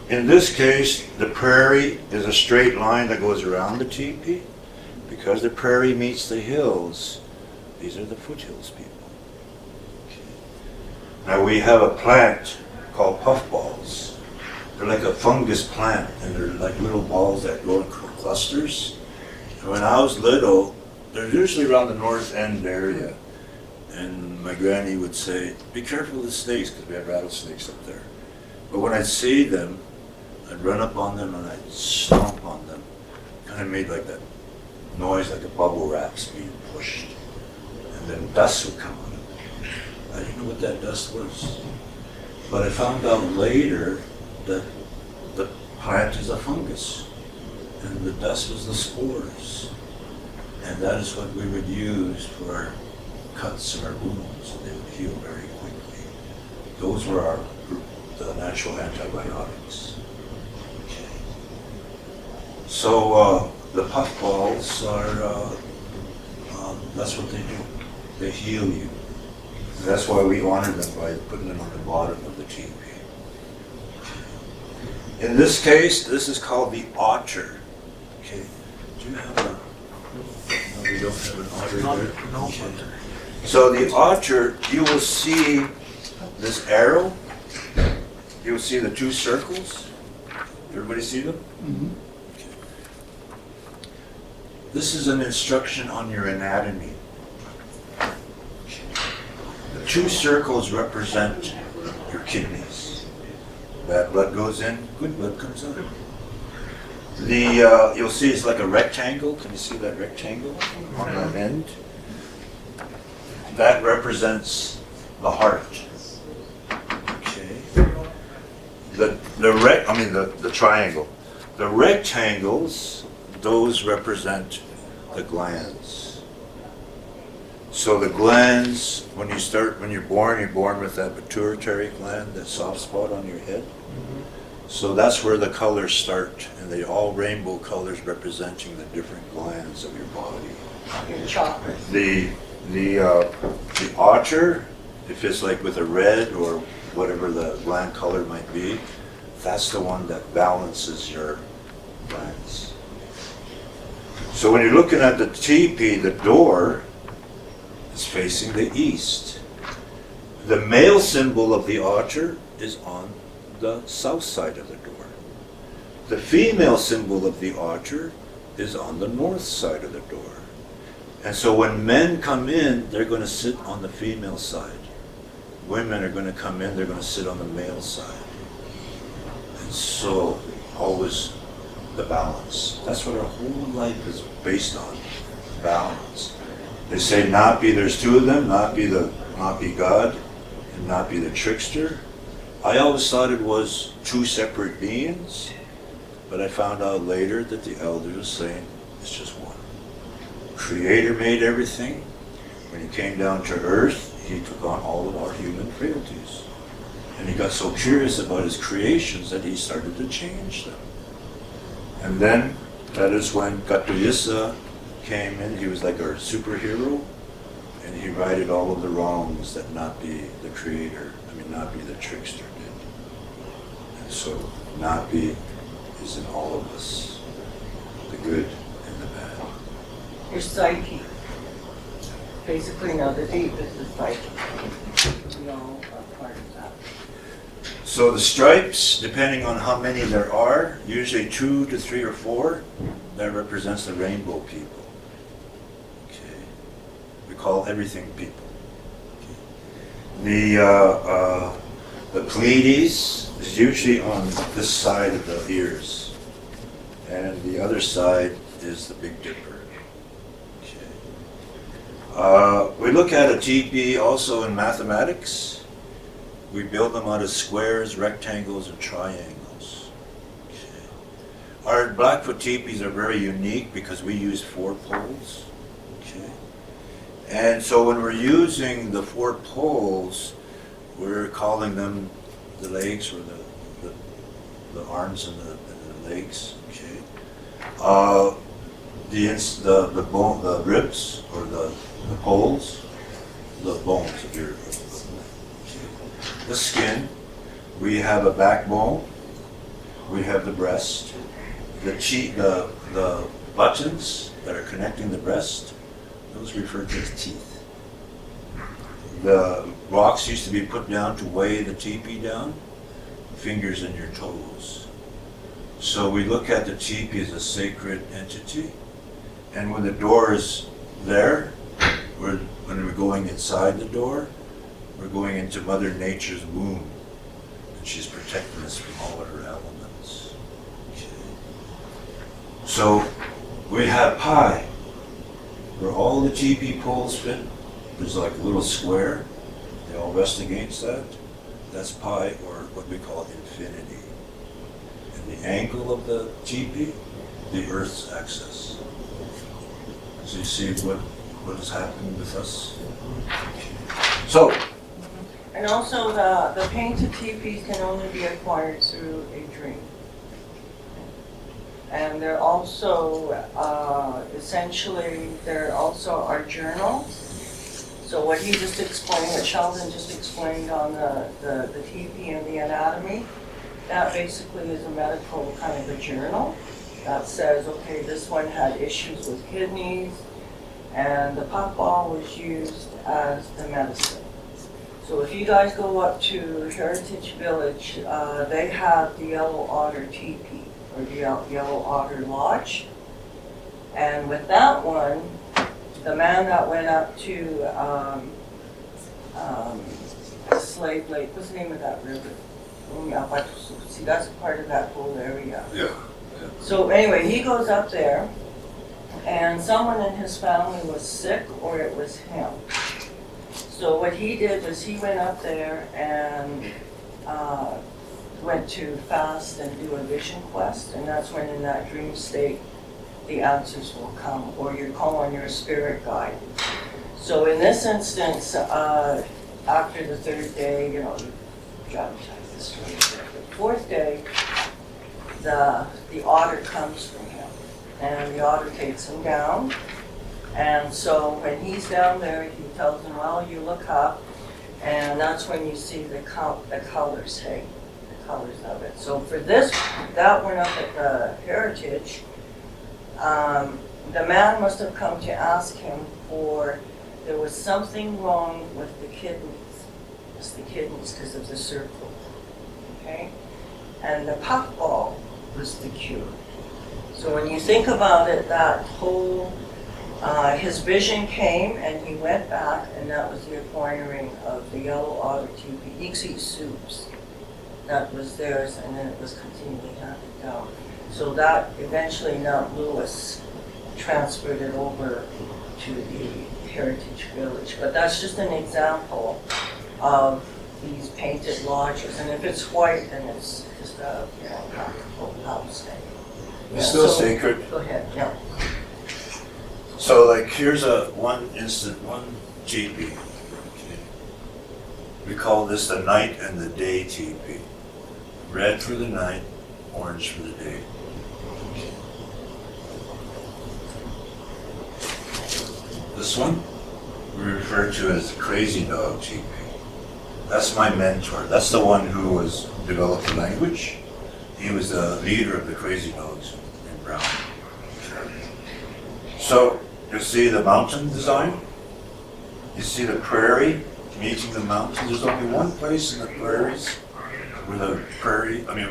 in this case, the prairie is a straight line that goes around the teepee. Because the prairie meets the hills, these are the foothills people. Okay. Now we have a plant called puffballs. They're like a fungus plant, and they're like little balls that grow in clusters. And when I was little, they're usually around the north end area. And my granny would say, be careful of the snakes, because we had rattlesnakes up there. But when I'd see them, I'd run up on them and I'd stomp on them. Kind of made like that noise, like a bubble wrap's being pushed. And then dust would come out of it. I didn't know what that dust was. But I found out later that the plant is a fungus. and the dust was the spores. And that is what we would use for our cuts and our wounds, and they would heal very quickly. Those were the natural antibiotics. Okay. So the puffballs are, that's what they do. They heal you. And that's why we honor them by putting them on the bottom of the teepee. In this case, this is called the otter. Okay. Do you have a? No, we don't have an otter there. No. Okay. So the otter, you will see this arrow. You will see the two circles. Everybody see them? Mhm. Okay. This is an instruction on your anatomy. Okay. The two circles represent your kidneys. Bad blood goes in, good blood comes out. You'll see it's like a rectangle. Can you see that rectangle on that end? That represents the heart. Okay. The triangle. The rectangles, those represent the glands. So the glands, when you're born with that pituitary gland, that soft spot on your head. So that's where the colors start, and they all rainbow colors representing the different glands of your body. Your chocolate. The otter, if it's like with a red or whatever the gland color might be, that's the one that balances your glands. So when you're looking at the teepee, the door is facing the east. The male symbol of the otter is on the south side of the door. The female symbol of the otter is on the north side of the door. And so when men come in, they're going to sit on the female side. Women are going to come in, they're going to sit on the male side. And so always the balance. That's what our whole life is based on, balance. They say Napi, there's two of them, Napi God and Napi the trickster. I always thought it was two separate beings, but I found out later that the elders were saying it's just one. Creator made everything. When he came down to earth, he took on all of our human frailties. And he got so curious about his creations that he started to change them. And then, that is when Katuyisa came in. He was like our superhero, and he righted all of the wrongs that Napi the creator, Napi the trickster did. And so Napi is in all of us, the good and the bad. Your psyche. Basically, now the deep is the psyche. We all are part of that. So the stripes, depending on how many there are, usually 2 to 3 or 4, that represents the rainbow people. Okay. We call everything people. Okay. The Pleiades is usually on this side of the ears, and the other side is the Big Dipper. We look at a teepee also in mathematics. We build them out of squares, rectangles, and triangles. Okay. Our Blackfoot teepees are very unique because we use 4 poles. Okay. And so when we're using the 4 poles, we're calling them the legs or the arms and the legs. Okay. The ribs or the poles, the bones of your. The skin, we have a backbone, we have the breast, the buttons that are connecting the breast, those are referred to as teeth. The rocks used to be put down to weigh the teepee down, fingers and your toes. So we look at the teepee as a sacred entity, and when the door is there, when we're going inside the door, we're going into Mother Nature's womb, and she's protecting us from all of her elements. Okay. So we have pi, where all the teepee poles fit. There's like a little square. They all rest against that. That's pi, or what we call infinity. And the angle of the teepee the Earth's axis. So you see what has happened with us. So, And also the painted teepees can only be acquired through a dream. And they're also, essentially, they're also our journals. So what he just explained, what Sheldon just explained on the teepee and the anatomy, that basically is a medical kind of a journal that says, okay, this one had issues with kidneys, and the puffball was used as the medicine. So if you guys go up to Heritage Village, they have the Yellow Otter teepee, or the Yellow Otter Lodge. And with that one, the man that went up to Slave Lake, what's the name of that river? See, that's part of that whole area. yeah. So anyway, he goes up there, and someone in his family was sick, or it was him. So what he did was he went up there and went to fast and do a vision quest, and that's when in that dream state the answers will come, or you call on your spirit guide. So in this instance, after the third day, you know, dramatize the story. The fourth day, the otter comes from him, and the otter takes him down. And so when he's down there, he tells him, well, you look up, and that's when you see the colors, hey, the colors of it. So for this, that one up at the Heritage, the man must have come to ask him for, there was something wrong with the kidneys. It's the kidneys because of the circle, okay? And the puffball was the cure. So when you think about it, that whole, his vision came and he went back, and that was the acquiring of the Yellow Otter teepee, Ixie soups. That was theirs, and then it was continually handed down. So that eventually Mount Lewis transferred it over to the Heritage Village. But that's just an example of these painted lodges. And if it's white, then it's just a, you know, practical house. It's still so- sacred. Go ahead, yeah. So like here's one teepee. Okay. We call this the night and the day teepee. Red for the night, orange for the day. This one we refer to as the crazy dog teepee. That's my mentor. That's the one who was developed the language. He was the leader of the crazy dogs in Brown. So you see the mountain design. You see the prairie meeting the mountain. There's only one place in the prairies where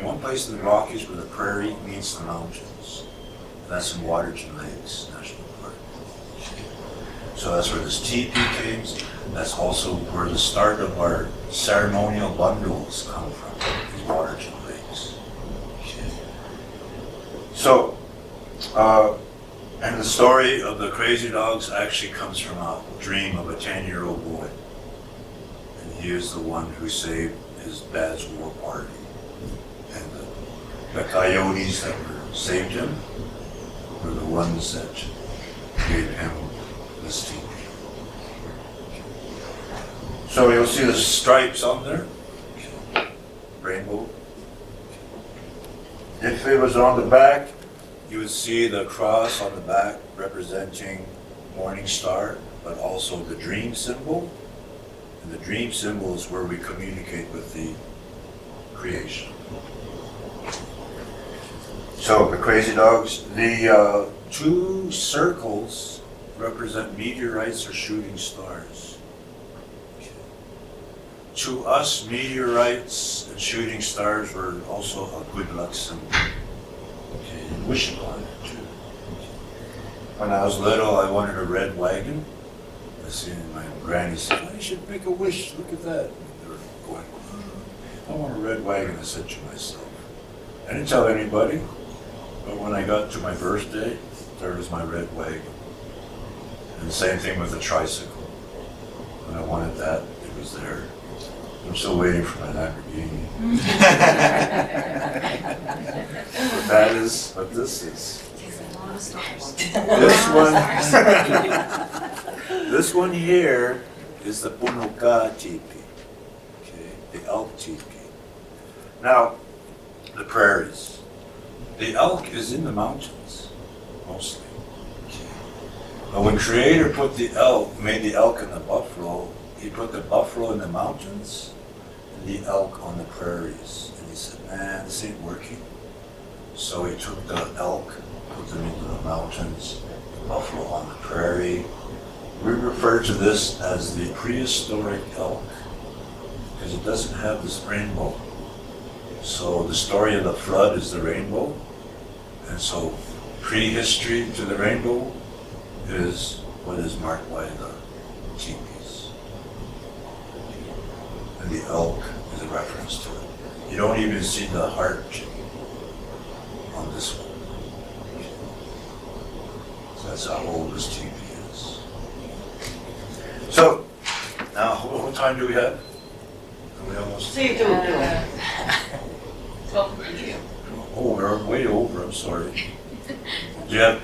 one place in the Rockies where the prairie meets the mountains. And that's in Waterton Lakes National Park. So that's where this teepee came. That's also where the start of our ceremonial bundles come from, in Waterton Lakes. So, and the story of the crazy dogs actually comes from a dream of a 10-year-old boy. And he is the one who saved his dad's war party. And the coyotes that saved him were the ones that gave him this teepee. So you'll see the stripes on there, rainbow. If it was on the back, you would see the cross on the back representing Morning Star, but also the dream symbol. And the dream symbol is where we communicate with the creation. So the crazy dogs, the two circles represent meteorites or shooting stars. To us, meteorites and shooting stars were also a good luck symbol. Okay, and wish upon it too. When I was little, I wanted a red wagon. I seen my granny said, "Oh, you should make a wish, look at that." They were going, "I want a red wagon," I said to myself. I didn't tell anybody, but when I got to my birthday, there was my red wagon. And the same thing with the tricycle. When I wanted that, it was there. I'm still waiting for my Lamborghini. But that is what this is. of stars. This one, this one here is the Punuka teepee, okay, the elk teepee. Now, the prairies. The elk is in the mountains, mostly. Okay. But when Creator made the elk and the buffalo, he put the buffalo in the mountains and the elk on the prairies. And he said, man, this ain't working. So he took the elk, put them into the mountains, the buffalo on the prairie. We refer to this as the prehistoric elk because it doesn't have this rainbow. So the story of the flood is the rainbow. And so prehistory to the rainbow is what is marked by the teepees. And the elk is a reference to it. You don't even see the heart on this one. So that's how old this teepee is. So, now, what time do we have? Are we almost? See you doing it. 12:32. Oh, we're way over, I'm sorry. Yeah,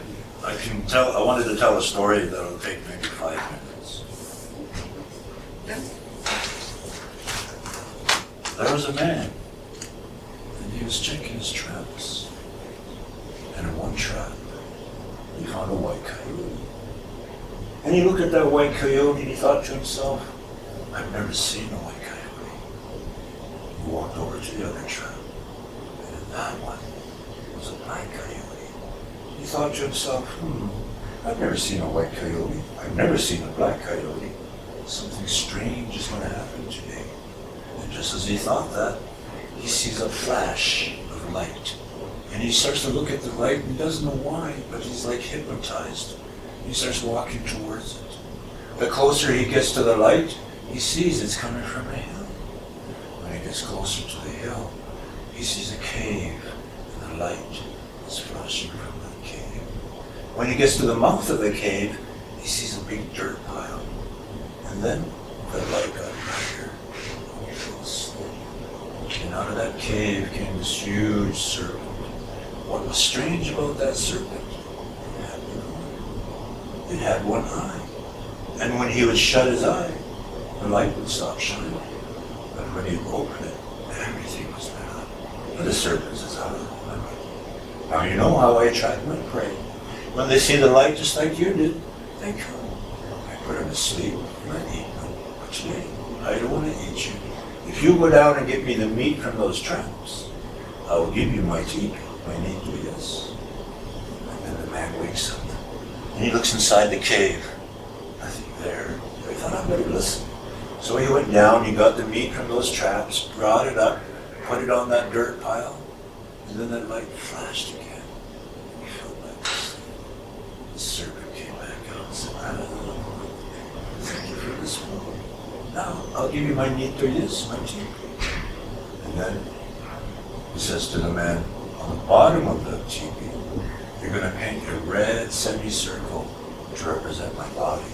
I wanted to tell a story that'll take maybe 5 minutes. There was a man, and he was checking his traps. And in one trap, he found a white coyote. And he looked at that white coyote and he thought to himself, I've never seen a white coyote. He walked over to the other trap. That one was a black coyote. He thought to himself, I've never seen a white coyote. I've never seen a black coyote. Something strange is going to happen today. And just as he thought that, he sees a flash of light. And he starts to look at the light and he doesn't know why, but he's like hypnotized. He starts walking towards it. The closer he gets to the light, he sees it's coming from a hill. When he gets closer to the hill, he sees a cave, and the light is flashing from that cave. When he gets to the mouth of the cave, he sees a big dirt pile. And then the light got brighter. And out of that cave came this huge serpent. What was strange about that serpent? It had one eye. And when he would shut his eye, the light would stop shining. But when he would open it, everything was lit up. And the serpents is out of the limit. Now you know how I attract my prey. When they see the light just like you did, they come. I put them to sleep and I eat them. But today, I don't want to eat you. If you go down and get me the meat from those traps, I will give you my teeth, my need to yes. And then the man wakes up and he looks inside the cave. Nothing there. I thought I better listen. So he went down, he got the meat from those traps, brought it up, put it on that dirt pile, and then that light flashed again. He felt like this. The serpent came back out and said, thank you for this one. Now, I'll give you my nito, yes, my teeth. And then he says to the man, on the bottom of the teepee, you're going to paint a red semicircle to represent my body.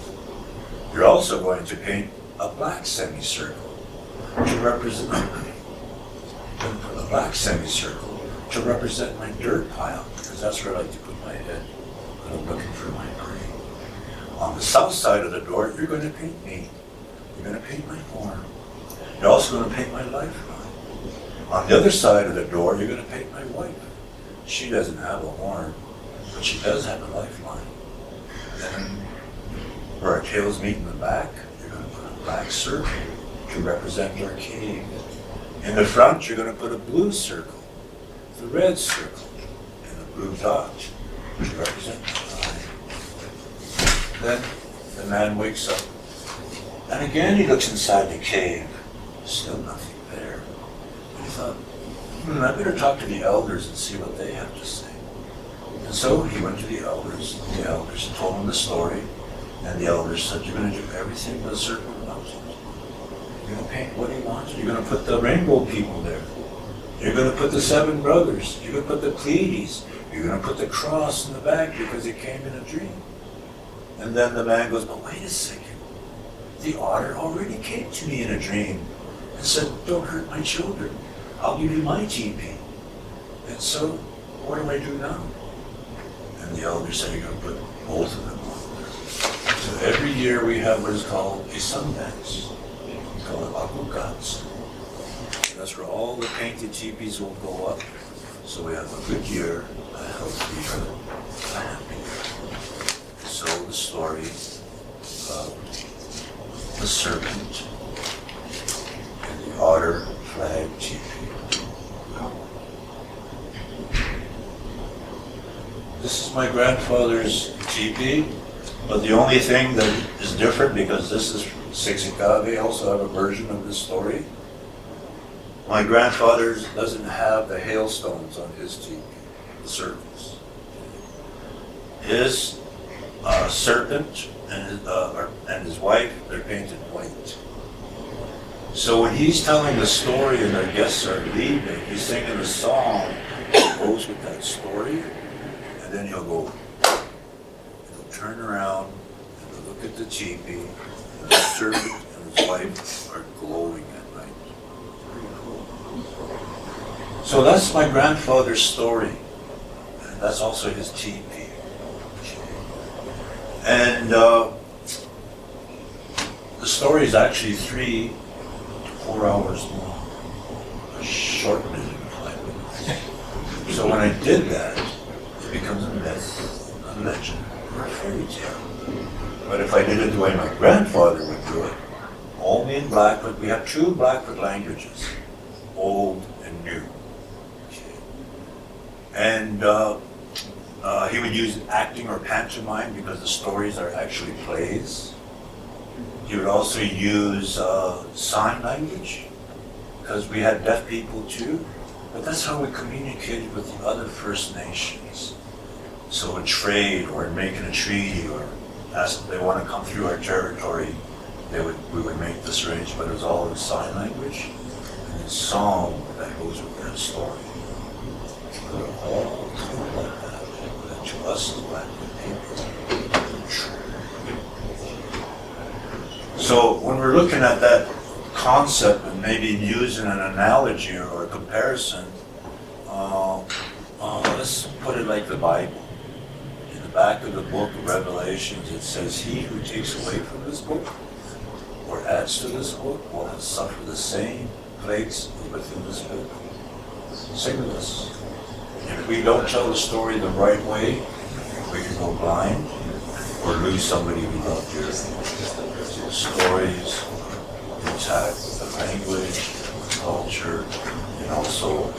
You're also going to paint a black semicircle to represent my dirt pile, because that's where I like to put my head when I'm looking for my prey. On the south side of the door, you're going to paint me. You're going to paint my horn. You're also going to paint my lifeline. On the other side of the door, you're going to paint my wife. She doesn't have a horn, but she does have a lifeline. Then, where our tails meet in the back, you're going to put a black circle to represent our cave. In the front, you're going to put a blue circle, the red circle, and a blue dot to represent my eye. Then the man wakes up, and again he looks inside the cave. Still nothing there. And he thought, I better talk to the elders and see what they have to say. And so he went to the elders. The elders told him the story. And the elders said, you're going to do everything the serpent wanted. You're going to paint what he wanted. You're going to put the rainbow people there. You're going to put the 7 brothers. You're going to put the Pleiades. You're going to put the cross in the back because it came in a dream. And then the man goes, but wait a second. The otter already came to me in a dream and said, don't hurt my children. I'll give you my teepee. And so, what do I do now? And And the elder said you're gonna put both of them on there. So every year we have what is called a Sundance. We call it Akukats. That's where all the painted teepees will go up. So we have a good year, a healthy year, a happy year. So the story of the serpent and the otter flag teepee. This is my grandfather's teepee, but the only thing that is different, because this is Sixika, they also have a version of this story. My grandfather doesn't have the hailstones on his teepee, the serpents. His serpent and his wife, they're painted white. So when he's telling the story and their guests are leaving, he's singing a song that goes with that story, and then he'll turn around and he'll look at the teepee, and the serpent and his wife are glowing at night. So that's my grandfather's story, and that's also his teepee. And the story is actually 3 to 4 hours long. I shortened it in 5 minutes. So when I did that, it becomes a myth, a legend, or a fairy tale. But if I did it the way my grandfather would do it, only in Blackfoot, we have 2 Blackfoot languages, old and new. And he would use acting or pantomime because the stories are actually plays. He would also use sign language because we had deaf people too. But that's how we communicated with the other First Nations. So in trade or in making a treaty or ask if they want to come through our territory, we would make this arrangement. It was all in sign language and in song that goes with that story. They're all told like that. That to us as Blackfoot people. So when we're looking at that concept and maybe using an analogy or a comparison, let's put it like the Bible. In the back of the book of Revelations, it says, "He who takes away from this book or adds to this book will suffer the same plagues within this book." Sing with us. If we don't tell the story the right way, we can go blind or lose somebody we love dearly. So the stories intact, the language, the culture, and also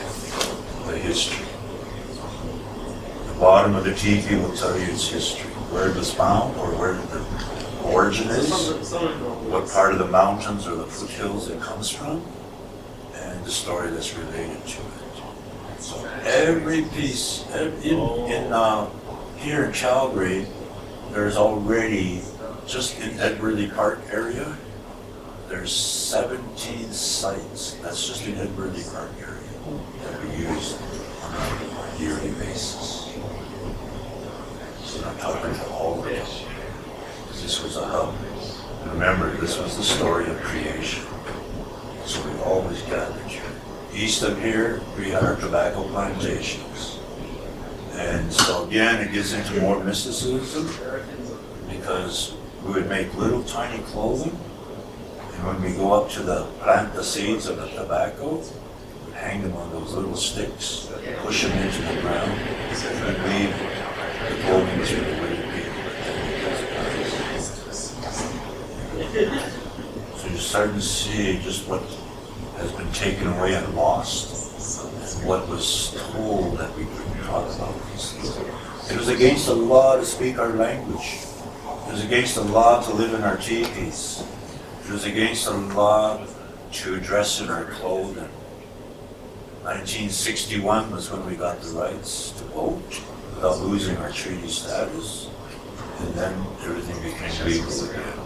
the history. The bottom of the teepee will tell you its history, where it was found or where the origin is, what part of the mountains or the foothills it comes from, and the story that's related to it. So every piece, here in Calgary, there's already, just in Edworthy Park area, there's 17 sites, that's just in Edworthy Park area, that we use on a yearly basis. So I'm talking to all of them, because this was a hub. Remember, this was the story of creation. So we always gathered here. East of here, we had our tobacco plantations. And so again, it gets into more mysticism because we would make little tiny clothing. And when we go up to plant the seeds of the tobacco, we'd hang them on those little sticks, push them into the ground, and then leave the clothing to the women people. So you're starting to see just what has been taken away and lost, and what was told that we couldn't talk about these things. It was against the law to speak our language. It was against the law to live in our teepees. It was against the law to dress in our clothing. 1961 was when we got the rights to vote without losing our treaty status, and then everything became legal again.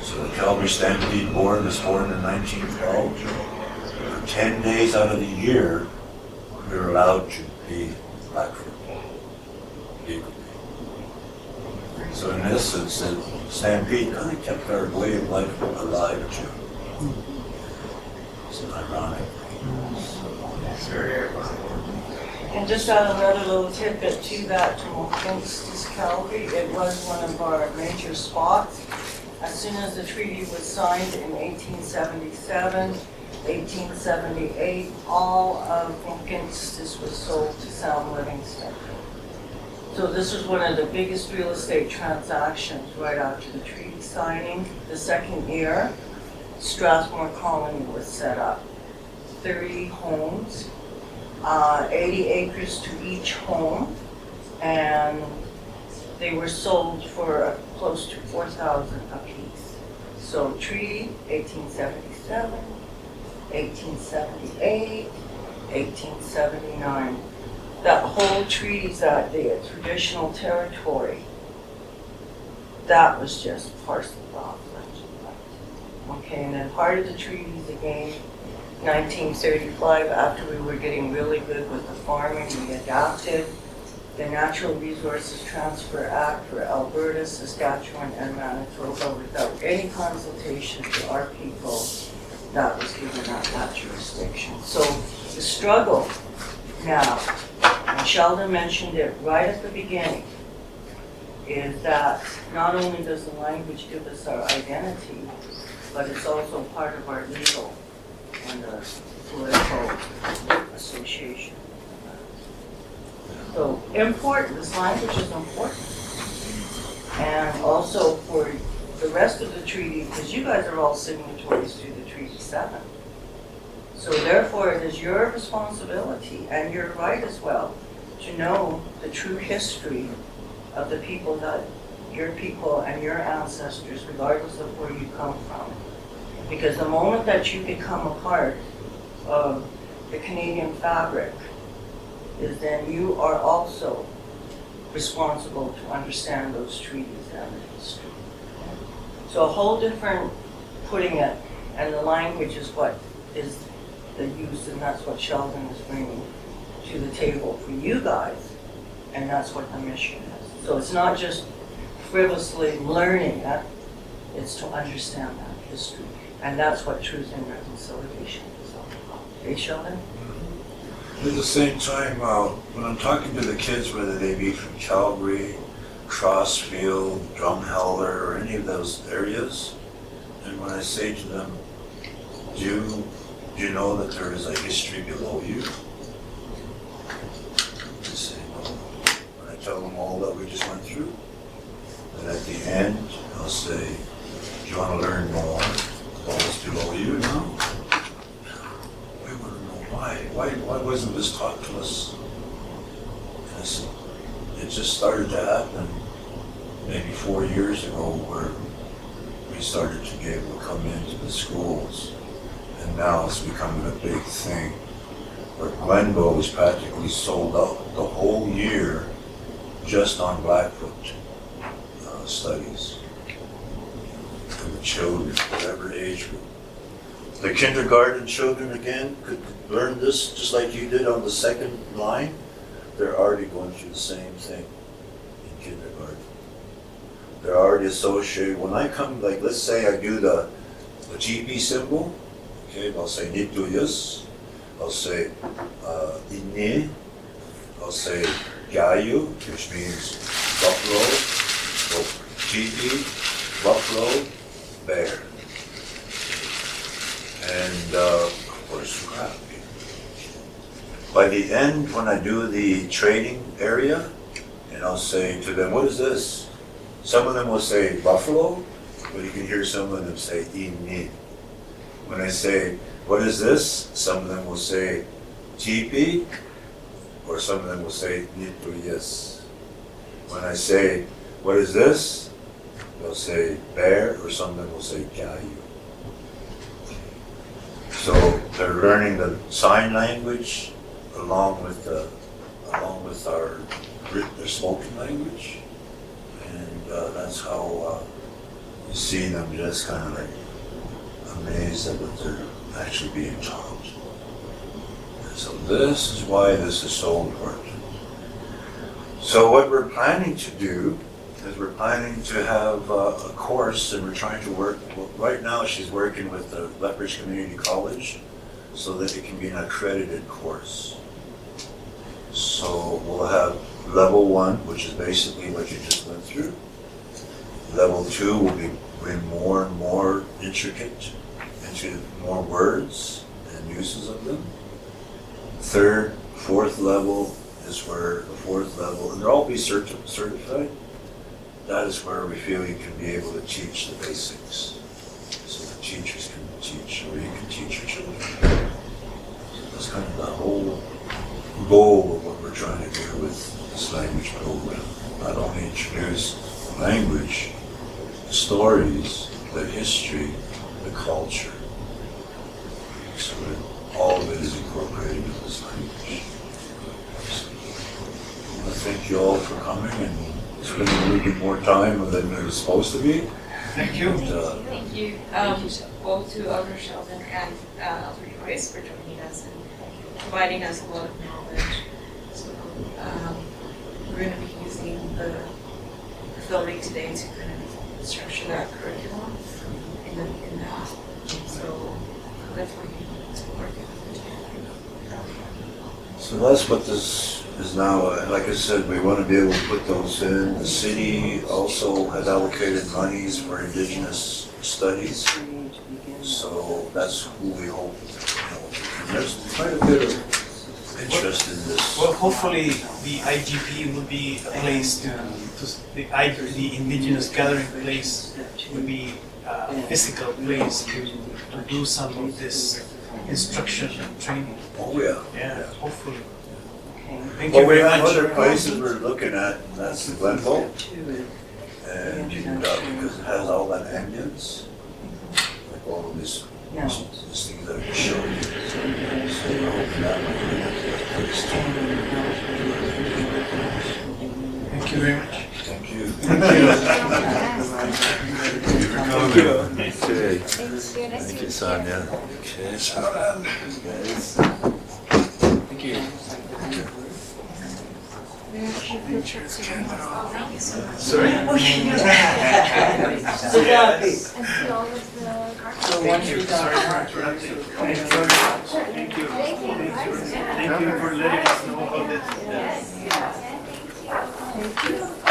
So the Calgary Stampede Board was born in 1912. For 10 days out of the year, we were allowed to be Blackfoot legally. So in essence, the Stampede kind of kept our way of life alive too. So ironically. It's very ironic. And just add another little tidbit to that, to Mohkinstsis Calgary, it was one of our major spots. As soon as the treaty was signed in 1877, 1878, all of Mohkinstsis was sold to Sam Livingston. So this was one of the biggest real estate transactions right after the treaty signing. The second year, Strathmore Colony was set up. 30 homes, 80 acres to each home, and they were sold for close to 4,000 apiece. So treaty, 1877, 1878, 1879. That whole treaties that day, traditional territory, that was just parceled off left and right. Okay, and then part of the treaties again, 1935, after we were getting really good with the farming, we adopted the Natural Resources Transfer Act for Alberta, Saskatchewan, and Manitoba without any consultation to our people that was given that jurisdiction. So the struggle now, and Sheldon mentioned it right at the beginning, is that not only does the language give us our identity, but it's also part of our legal and political association. So important, this language is important. And also for the rest of the treaty, because you guys are all signatories to the Treaty 7. So therefore, it is your responsibility and your right as well to know the true history of the people that, your people and your ancestors, regardless of where you come from. Because the moment that you become a part of the Canadian fabric, is then you are also responsible to understand those treaties and the history. So a whole different putting it, and the language is what is the use, and that's what Sheldon is bringing to the table for you guys, and that's what the mission is. So it's not just frivolously learning it, it's to understand that history. And that's what Truth and Reconciliation is all about. Okay, Sheldon? At the same time, when I'm talking to the kids, whether they be from Calgary, Crossfield, Drumheller, or any of those areas, and when I say to them, do you know that there is a history below you? They say no. When I tell them all that we just went through, and at the end, I'll say, do you want to learn more about what's below you now? We want to know why. Why wasn't this taught to us? And I said, it just started to happen maybe 4 years ago, where we started to be able to come into the schools, and now it's becoming a big thing. Where Glenbow was practically sold out the whole year just on Blackfoot studies for the children, whatever age group. The kindergarten children again could learn this just like you did on the second line. They're already going through the same thing in kindergarten. They're already associated. When I come, like let's say I do the GP symbol, okay, I'll say Nituyas, I'll say Inni, I'll say Gayu, which means buffalo, so GP, buffalo, bear. And of course crab. By the end, when I do the trading area, and I'll say to them, what is this? Some of them will say buffalo, but you can hear some of them say inni. When I say, what is this? Some of them will say GP, or some of them will say Nituyas. When I say, what is this? They'll say bear, or some of them will say Gayu. So they're learning the sign language along with our their spoken language, and that's how you see them just kind of like amazed at what they're actually being taught. And so this is why this is so important. So what we're planning to do is we're planning to have a course, and we're trying to work, well, right now she's working with the Lethbridge Community College so that it can be an accredited course. So we'll have level 1, which is basically what you just went through. Level 2 will be more and more intricate into more words and uses of them. Third, fourth level is where the fourth level, and they'll all be certified. That is where we feel you can be able to teach the basics. So the teachers can teach, or you can teach your children. So that's kind of the whole goal of what we're trying to do with this language program. Not only introduce language, stories, the history, the culture. So that all of it is incorporated in this language. So, I thank you all for coming and spending a little bit more time than it was supposed to be. Thank you. And, Thank you, both to Elder Sheldon and Elder Price for joining us and providing us a lot of knowledge. So we're going to be using the filming today to kind of structure that curriculum in that. So definitely support it. So that's what this is now. Like I said, we want to be able to put those in. The city also has allocated monies for Indigenous studies. So that's who we hope, and there's quite a bit of interest in this. Well, hopefully the IGP will be a place the Indigenous gathering place will be a physical place to do some of this instruction and training. Oh, yeah. Yeah, hopefully. Thank Well, you we very have much. other places we're looking at, and that's the Blackfoot. And because it has all that ambience, like all of this things that I just showed you. So we're hoping that might be a place to. Thank you very much. Thank you. Thank you. Okay. Thank you, Sonia. Okay. Guys. Thank you. Sorry? So happy. And see all of the cards. So once you're Sorry done, for interrupting. Thank you very much. Thank you. Thank you for letting us know about this. Yes, yes, thank you. thank you.